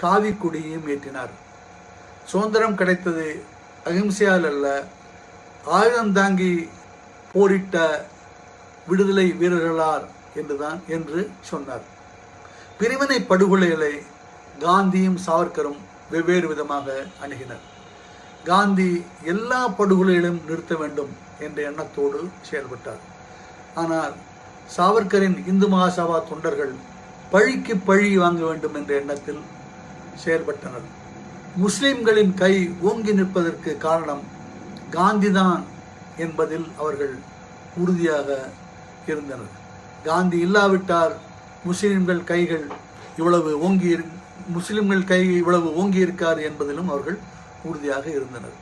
காவி கொடியையும் ஏற்றினார். சுதந்திரம் கிடைத்தது அகிம்சையால் அல்ல, ஆயுதம் தாங்கி போரிட்ட விடுதலை வீரர்களார் என்று சொன்னார். பிரிவினை படுகொலைகளை காந்தியும் சாவர்கரும் வெவ்வேறு விதமாக அணுகினர். காந்தி எல்லா படுகொலைகளையும் நிறுத்த வேண்டும் என்ற எண்ணத்தோடு செயல்பட்டார். ஆனால் சாவர்கரின் இந்து மகாசபா தொண்டர்கள் பழிக்கு பழி வாங்க வேண்டும் என்ற எண்ணத்தில் செயல்பட்டனர். முஸ்லிம்களின் கை ஓங்கி நிற்பதற்கு காரணம் காந்திதான் என்பதில் அவர்கள் உறுதியாக இருந்தனர். காந்தி இல்லாவிட்டால் முஸ்லிம்கள் கை இவ்வளவு ஓங்கி இருக்கார் என்பதிலும் அவர்கள் உறுதியாக இருந்தனர்.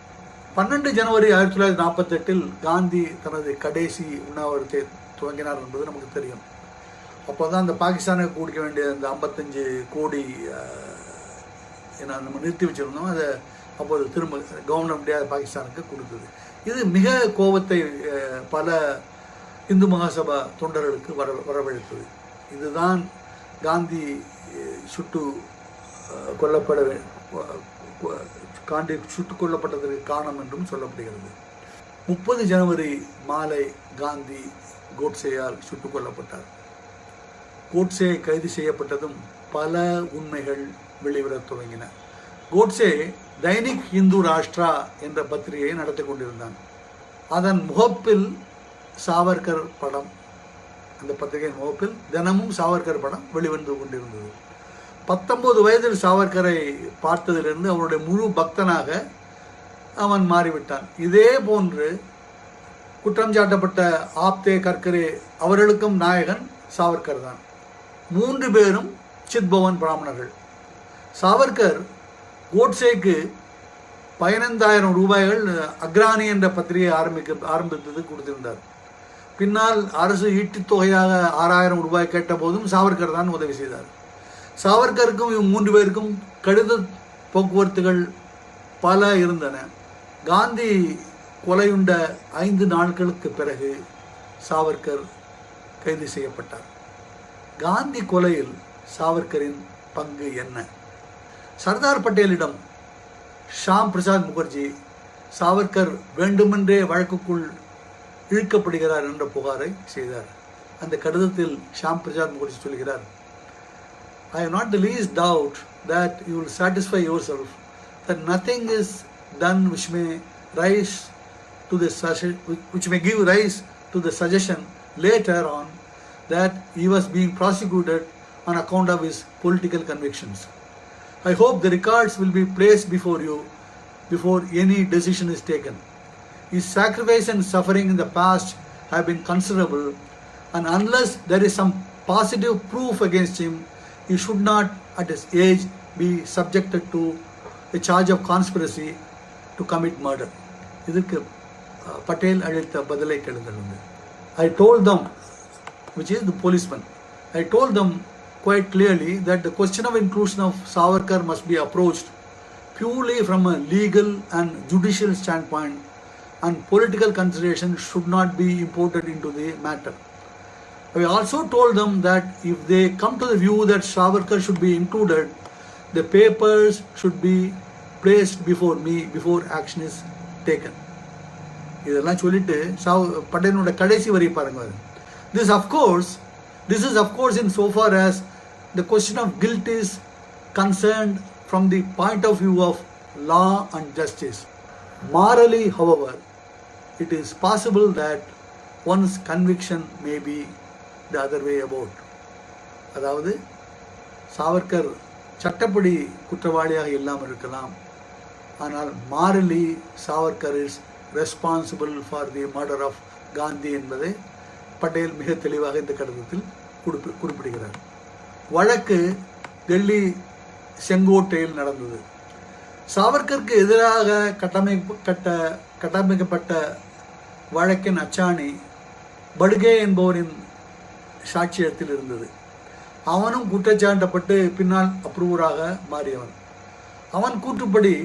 12 ஜனவரி 1948 காந்தி தனது கடைசி உண்ணாவிரத்தை துவங்கினார் என்பது நமக்கு தெரியும். அப்போ தான் அந்த பாகிஸ்தானுக்கு கொடுக்க வேண்டிய அந்த 55 கோடி நம்ம நிறுத்தி வச்சுருந்தோம். அதை அப்போது திரும்ப கவர்மெண்ட் பாகிஸ்தானுக்கு கொடுத்தது. இது மிக கோபத்தை பல இந்து மகாசபா தொண்டர்களுக்கு வரவழைத்தது. இதுதான் காந்தி சுட்டுக் கொல்லப்பட்டதற்கு காரணம் என்றும் சொல்லப்படுகிறது. 30 ஜனவரி மாலை காந்தி கோட்சேயால் சுட்டுக் கொல்லப்பட்டார். கோட்சே கைது செய்யப்பட்டதும் பல உண்மைகள் வெளிவரத் துவங்கின. கோட்சே தைனிக் இந்து ராஷ்டிரா என்ற பத்திரிகையை நடத்தி கொண்டிருந்தான். அதன் முகப்பில் சாவர்கர் படம், அந்த பத்திரிகையின் முகப்பில் தினமும் சாவர்கர் படம் வெளிவந்து கொண்டிருந்தது. 19 வயதில் சாவர்கரை பார்த்ததிலிருந்து அவருடைய முழு பக்தனாக அவன் மாறிவிட்டான். இதே போன்று குற்றம் சாட்டப்பட்ட ஆப்தே கர்கரே அவர்களுக்கும் நாயகன் சாவர்கர் தான். 3 பேரும் சித்பவன் பிராமணர்கள். சாவர்கர் கோட்சேக்கு 15,000 ரூபாய்கள் அக்ரானி என்ற பத்திரிகை ஆரம்பித்தது கொடுத்திருந்தார். பின்னால் அரசு ஈட்டுத் தொகையாக 6,000 ரூபாய் கேட்ட போதும் சாவர்கர் தான் உதவி செய்தார். சாவர்கருக்கும் 3 பேருக்கும் கடித போக்குவரத்துகள் பல இருந்தன. காந்தி கொலையுண்ட 5 நாட்களுக்கு பிறகு சாவர்கர் கைது செய்யப்பட்டார். காந்தி கொலையில் சாவர்கரின் பங்கு என்ன? சர்தார் பட்டேலிடம் ஷாம் பிரசாத் முகர்ஜி சாவர்கர் வேண்டுமென்றே வழக்குக்குள் இழுக்கப்படுகிறார் என்ற புகாரை செய்தார். அந்த கடிதத்தில் ஷாம் பிரசாத் முகர்ஜி சொல்கிறார், I have not the least doubt that you will satisfy yourself that nothing is done which may give rise to the suggestion later on that he was being prosecuted on account of his political convictions. I hope the records will be placed before you before any decision is taken. His sacrifice and suffering in the past have been considerable, and unless there is some positive proof against him, he should not at his age be subjected to a charge of conspiracy to commit murder. இதற்கு பட்டேல் அளித்த பதிலை கேளுங்கள். I told them, which is the policeman, I told them quite clearly that the question of inclusion of Savarkar must be approached purely from a legal and judicial standpoint, and political consideration should not be imported into the matter. I also told them that if they come to the view that Savarkar should be included, the papers should be placed before me before action is taken. இதெல்லாம் சொல்லிட்டு பட்டேலோட கடைசி வரி பாருங்க. This is of course in so far as the question of guilt is concerned from the point of view of law and justice. Morally, however, it is possible that one's conviction may be the other way about. அதாவது சாவர்கர் சட்டப்படி குற்றவாளியாக இல்லாமல் இருக்கலாம், ஆனால் morally Savarkar is responsible for the murder of Gandhi என்பதை பட்டேல் மிக தெளிவாக இந்த கடிதத்தில் குறிப்பிடுகிறார். வழக்கு டெல்லி செங்கோட்டையில் நடந்தது. சாவர்கருக்கு எதிராக கட்டமைக்கப்பட்ட வழக்கின் அச்சாணி படுகே என்பவரின் சாட்சியத்தில் இருந்தது. அவனும் குற்றச்சாட்டப்பட்டு பின்னால் அப்ரூவராக மாறியவன். அவன் கூற்றுப்படி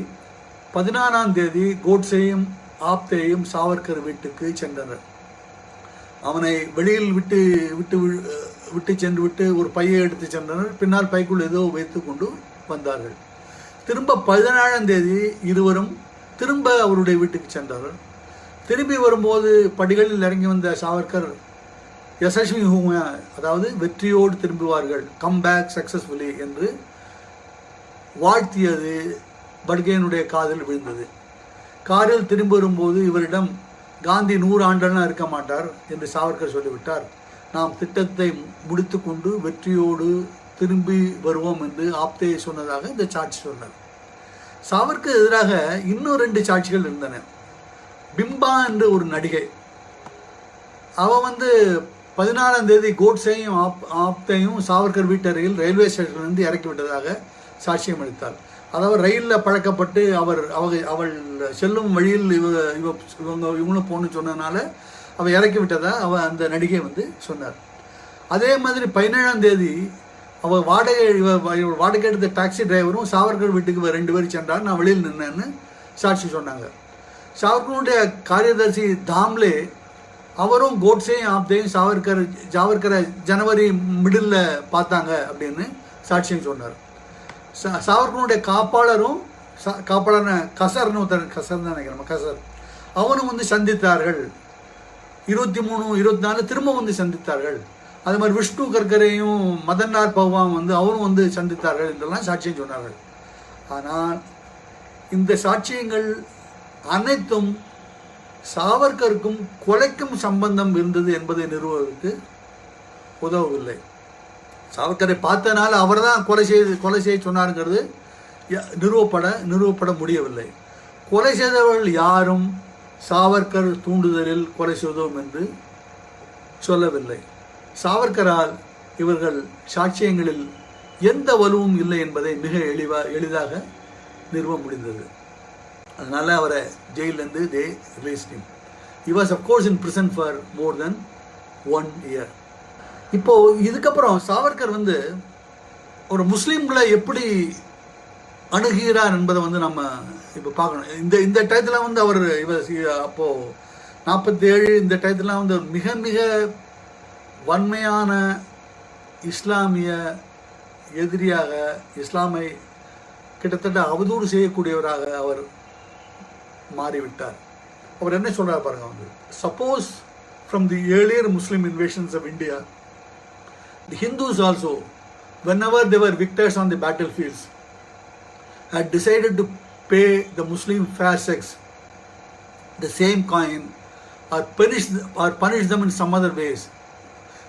14ஆம் தேதி கோட்சேயும் ஆப்தேயும் சாவர்கர் வீட்டுக்கு சென்றனர். அவனை வெளியில் விட்டு சென்று ஒரு பையை எடுத்து சென்றனர். பின்னால் பைக்குள் ஏதோ வைத்து கொண்டு வந்தார்கள். திரும்ப 17ஆம் தேதி இருவரும் திரும்ப அவருடைய வீட்டுக்கு சென்றார்கள். திரும்பி வரும்போது படிகளில் இறங்கி வந்த சாவர்கர் யசஸ்வி ஹூயா, அதாவது வெற்றியோடு திரும்புவார்கள், கம் பேக் சக்சஸ்ஃபுல்லி என்று வாழ்த்தியது பட்கேனுடைய காதில் விழுந்தது. காரில் திரும்பி வரும்போது இவரிடம் காந்தி 100 ஆண்டுலாம் இருக்க மாட்டார் என்று சாவர்கர் சொல்லிவிட்டார். நாம் திட்டத்தை முடித்து கொண்டு வெற்றியோடு திரும்பி வருவோம் என்று ஆப்தே சொன்னதாக இந்த சாட்சி சொன்னார். சாவர்கர் எதிராக இன்னும் 2 சாட்சிகள் இருந்தன. பிம்பா என்று ஒரு நடிகை, அவ 14ஆம் தேதி கோட்சேயும் ஆப்தையும் சாவர்கர் வீட்டறையில் ரயில்வே ஸ்டேஷன்லேருந்து இறக்கி விட்டதாக சாட்சியம் அளித்தார். அதாவது ரயிலில் பழக்கப்பட்டு அவள் செல்லும் வழியில் இவங்களும் போகணும்னு சொன்னதுனால அவள் இறக்கி விட்டதா அந்த நடிகை சொன்னார். அதே மாதிரி 17ஆம் தேதி அவள் வாடகை எடுத்த டாக்ஸி டிரைவரும் சாவர்கர் வீட்டுக்கு 2 பேர் சென்றார், நான் வெளியில் நின்னேன்னு சாட்சி சொன்னாங்க. சாவர்கருடைய காரியதர்சி தாம்லே அவரும் கோட்சேயும் ஆப்தேயும் சாவர்கரை ஜனவரி மிடில் பார்த்தாங்க அப்படின்னு சாட்சியம் சொன்னார். சாவர்கருடைய காப்பாளரான கசர்னு கசர் தான் நினைக்கிறேன், கசர் அவனும் சந்தித்தார்கள். 23, 24 திரும்ப சந்தித்தார்கள். அது மாதிரி விஷ்ணு கர்கரையும் மதன்லால் பவாம் அவரும் சந்தித்தார்கள் என்றெல்லாம் சாட்சியம் சொன்னார்கள். ஆனால் இந்த சாட்சியங்கள் அனைத்தும் சாவர்கருக்கும் கொலைக்கும் சம்பந்தம் இருந்தது என்பதை நிறுவுவதற்கு உதவவில்லை. சாவர்கரை பார்த்தனால அவர் தான் கொலை செய்ய சொன்னாருங்கிறது நிறுவப்பட முடியவில்லை. கொலை செய்தவர்கள் யாரும் சாவர்கர் தூண்டுதலில் கொலை செய்தோம் என்று சொல்லவில்லை. சாவர்கரால் இவர்கள் சாட்சியங்களில் எந்த வலுவும் இல்லை என்பதை மிக எளிதாக நிறுவ முடிந்தது. அதனால அவரை ஜெயிலிருந்து they released him. He was of course in prison for more than 1 year. இப்போ இதுக்கப்புறம் சாவர்கர் ஒரு முஸ்லீம்களை எப்படி அணுகிறார் என்பதை நம்ம இப்போ பார்க்கணும். இந்த டயத்தில் வந்து அவர் அப்போது 47 இந்த டயத்துலாம் வந்து மிக மிக வன்மையான இஸ்லாமிய எதிரியாக, இஸ்லாமை கிட்டத்தட்ட அவதூறு செய்யக்கூடியவராக அவர் மாறிவிட்டார். அவர் என்ன சொல்றாரு பாருங்க. வந்து suppose from the earlier Muslim invasions of India, the Hindus also whenever they were victors on the battlefields had decided to pay the Muslim fair sex the same coin, or punish them in some other ways,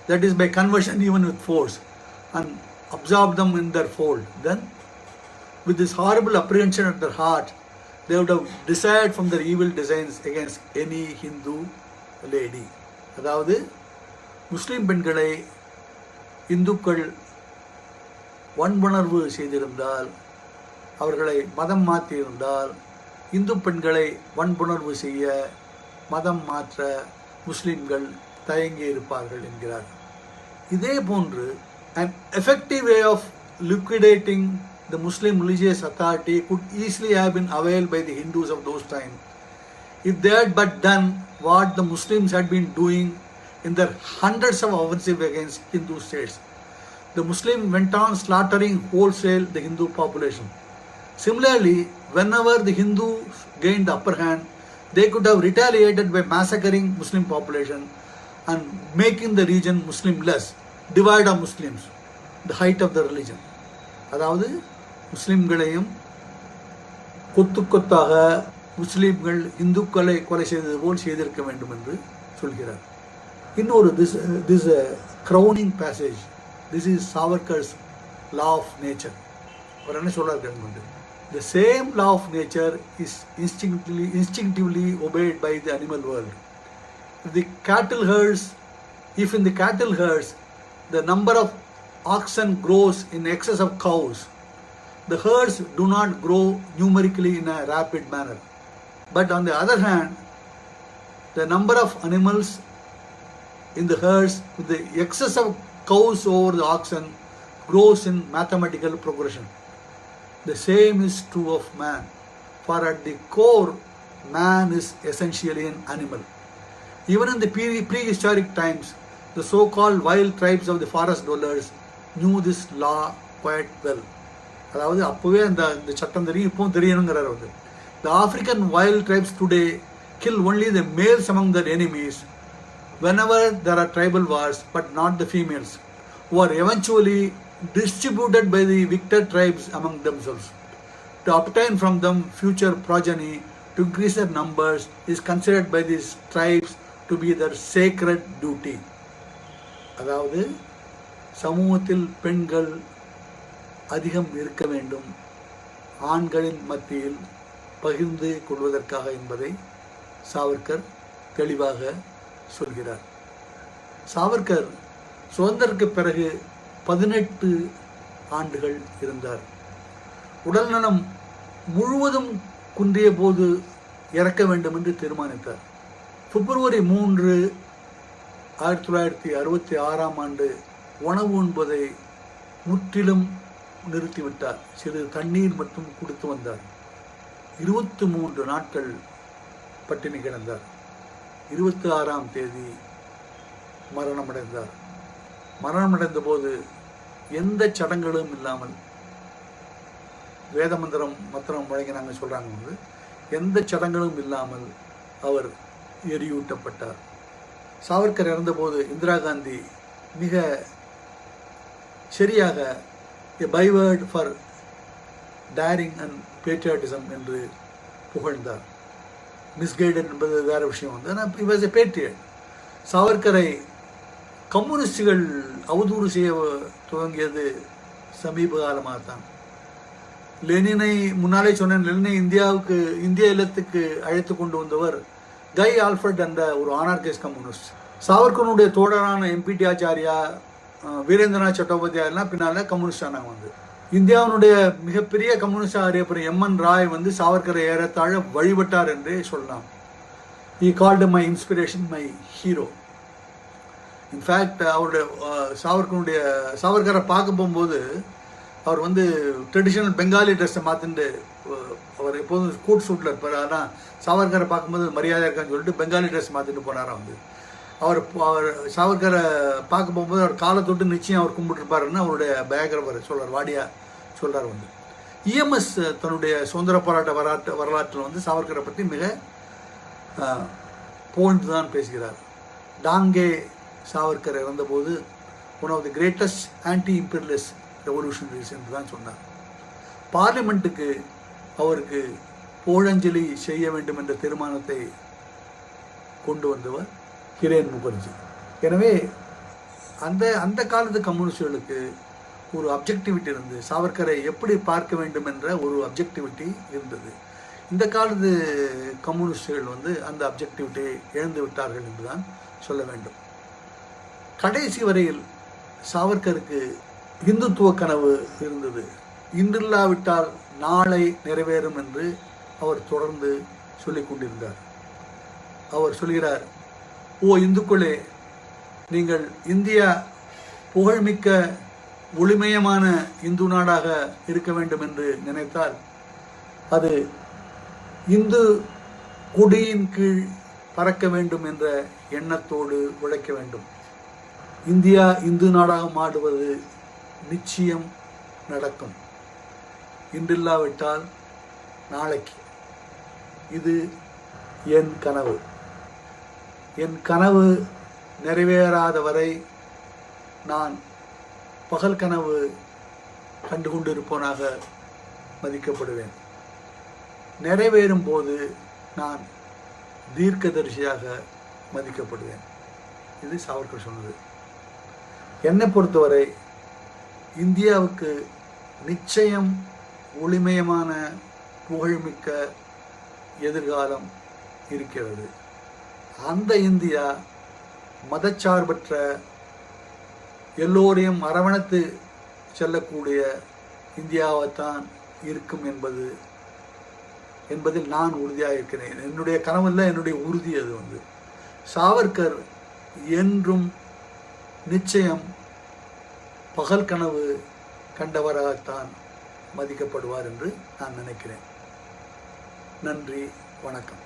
that is by conversion even with force, and absorb them in their fold, then with this horrible apprehension at their heart, they would have desired from their evil designs against any Hindu lady. அதாவது முஸ்லிம் பெண்களை இந்துக்கள் வன்புணர்வு செய்திருந்தால், அவர்களை மதம் மாற்றியிருந்தால், இந்து பெண்களை வன்புணர்வு செய்ய, மதம் மாற்ற முஸ்லிம்கள் தயங்கி இருப்பார்கள் என்கிறார். இதே போன்று an effective way of liquidating the Muslim religious authority could easily have been availed by the Hindus of those times if they had but done what the Muslims had been doing in their hundreds of offensives against Hindu states. The Muslims went on slaughtering wholesale the Hindu population. Similarly, whenever the Hindus gained the upper hand, they could have retaliated by massacring Muslim population and making the region Muslim-less, divide of Muslims, the height of the religion. அதாவது முஸ்லிம்களையும் கொத்து கொத்தாக முஸ்லிம்கள் இந்துக்களை கொலை செய்தது போல் செய்திருக்க வேண்டும் என்று சொல்கிறார். இன்னொரு this crowning passage, this is Savarkar's law of nature. அவர் என்ன சொல்றாரு? The same law of nature is instinctively obeyed by the animal world. If in the cattle herds the number of oxen grows in excess of cows, the herds do not grow numerically in a rapid manner. But on the other hand, the number of animals in the herds with the excess of cows over the oxen grows in mathematical progression. The same is true of man, for at the core, man is essentially an animal. Even in the prehistoric times, the so-called wild tribes of the forest dwellers knew this law quite well. அதாவது அப்போவே அந்த சட்டம் தெரியும், இப்போவும் தெரியணுங்கிறார் வந்து. The African wild tribes today kill only the males among their enemies whenever there are tribal wars, but not the females, who are eventually distributed by the victor tribes among themselves. To obtain from them future progeny, to increase their numbers, is considered by these tribes to be their sacred duty. அதாவது சமூகத்தில் பெண்கள் அதிகம் இருக்க வேண்டும், ஆண்களின் மத்தியில் பகிர்ந்து கொள்வதற்காக என்பதை சாவர்கர் தெளிவாக சொல்கிறார். சாவர்கர் சுதந்திரத்துக்கு பிறகு 18 ஆண்டுகள் இருந்தார். உடல்நலம் முழுவதும் குன்றிய போது இறக்க வேண்டும் என்று தீர்மானித்தார். பிப்ரவரி 3, 1966 ஆண்டு உணவு உண்பதை முற்றிலும் நிறுத்திவிட்டார். சிறிது தண்ணீர் மட்டும் குடித்து வந்தார். 23 நாட்கள் பட்டினி கிடந்தார். 26ஆம் தேதி மரணமடைந்தார். மரணமடைந்த போது எந்த சடங்குகளும் இல்லாமல், வேத மந்திரம் வழங்கினாங்க சொல்றாங்க வந்து, எந்த சடங்குகளும் இல்லாமல் அவர் எரியூட்டப்பட்டார். சாவர்கர் இறந்தபோது இந்திரா காந்தி மிக சரியாக a byword for daring and patriotism என்று புகழ்ந்தார். மிஸ்கைடட் என்பது வேற விஷயம் வந்து, ஆனால் he was a patriot. சாவர்கரை கம்யூனிஸ்டுகள் அவதூறு செய்ய துவங்கியது சமீப காலமாக தான். லெனினை முன்னாலே சொன்னேன், லெனினை இந்திய இல்லத்துக்கு அழைத்து கொண்டு வந்தவர் கை ஆல்ஃபர்ட் என்ற ஒரு ஆனார்கிஸ்ட் கம்யூனிஸ்ட். சாவர்கருடைய தோழரான எம்பிடி ஆச்சாரியா, வீரேந்திரநாத் சட்டோபாத்தியாயெல்லாம் பின்னால் கம்யூனிஸ்ட் ஆனாங்க வந்து. இந்தியாவினுடைய மிகப்பெரிய கம்யூனிஸ்டாக அறியப்படும் MN ராய் வந்து சாவர்கரை ஏறத்தாழ வழிபட்டார் என்றே சொல்லலாம். he called my inspiration, my hero. In fact அவருடைய சாவர்கரை பார்க்க போகும்போது அவர் வந்து ட்ரெடிஷ்னல் பெங்காலி ட்ரெஸ்ஸை மாற்றிட்டு அவர் எப்போதும் கோட் சூட்டில் இருப்பார். ஆனால் சாவர்கரை பார்க்கும்போது மரியாதை இருக்கான்னு சொல்லிட்டு பெங்காலி ட்ரெஸ் மாற்றிட்டு போனாராம் வந்து. அவர் சாவர்கரை பார்க்க போகும்போது அவர் காலை தொட்டு நிச்சயம் அவர் கும்பிட்டுருப்பாருன்னு அவருடைய பயோகிராஃபர் சொல்கிறார், வாடியா சொல்கிறார் வந்து. இஎம்எஸ் தன்னுடைய சுதந்திர போராட்ட வரலாற்றில் வந்து சாவர்கரை பற்றி மிக புகழ்ந்து தான் பேசுகிறார். டாங்கே சாவர்கர் இறந்தபோது one of the greatest anti imperialist revolutionaries என்று தான் சொன்னார். பார்லிமெண்ட்டுக்கு அவருக்கு புகழஞ்சலி செய்ய வேண்டும் என்ற தீர்மானத்தை கொண்டு வந்தவர் கிரண் முகர்ஜி. எனவே அந்த காலத்து கம்யூனிஸ்டுகளுக்கு ஒரு அப்ஜெக்டிவிட்டி இருந்து சாவர்கரை எப்படி பார்க்க வேண்டும் என்ற ஒரு அப்ஜெக்டிவிட்டி இருந்தது. இந்த காலத்து கம்யூனிஸ்டுகள் வந்து அந்த அப்ஜெக்டிவிட்டியை இழந்து விட்டார்கள் என்று தான் சொல்ல வேண்டும். கடைசி வரையில் சாவர்கருக்கு இந்துத்துவ கனவு இருந்தது. இன்றில்லாவிட்டால் நாளை நிறைவேறும் என்று அவர் தொடர்ந்து சொல்லிக் கொண்டிருந்தார். அவர் சொல்கிறார், ஓ இந்துக்களே, நீங்கள் இந்தியா புகழ்மிக்க ஒளிமயமான இந்து நாடாக இருக்க வேண்டும் என்று நினைத்தால் அது இந்து கொடியின் கீழ் பறக்க வேண்டும் என்ற எண்ணத்தோடு உழைக்க வேண்டும். இந்தியா இந்து நாடாக மாறுவது நிச்சயம் நடக்கும், இன்றில்லாவிட்டால் நாளைக்கு. இது என் கனவு. என் கனவு நிறைவேறாத வரை நான் பகல் கனவு கண்டு கொண்டிருப்பவனாக மதிக்கப்படுவேன். நிறைவேறும் போது நான் தீர்க்கதரிசியாக மதிக்கப்படுவேன். இது சாவர்கர் சொன்னது. என்னை பொறுத்தவரை இந்தியாவுக்கு நிச்சயம் ஒளிமயமான புகழ்மிக்க எதிர்காலம் இருக்கிறது. அந்த இந்தியா மதச்சார்பற்ற எல்லோரையும் அரவணைத்து செல்லக்கூடிய இந்தியாவைத்தான் இருக்கும் என்பதில் நான் உறுதியாக இருக்கிறேன். என்னுடைய கனவில் என்னுடைய உறுதி அது வந்து. சாவர்கர் என்றும் நிச்சயம் பகல் கனவு கண்டவராகத்தான் மதிக்கப்படுவார் என்று நான் நினைக்கிறேன். நன்றி, வணக்கம்.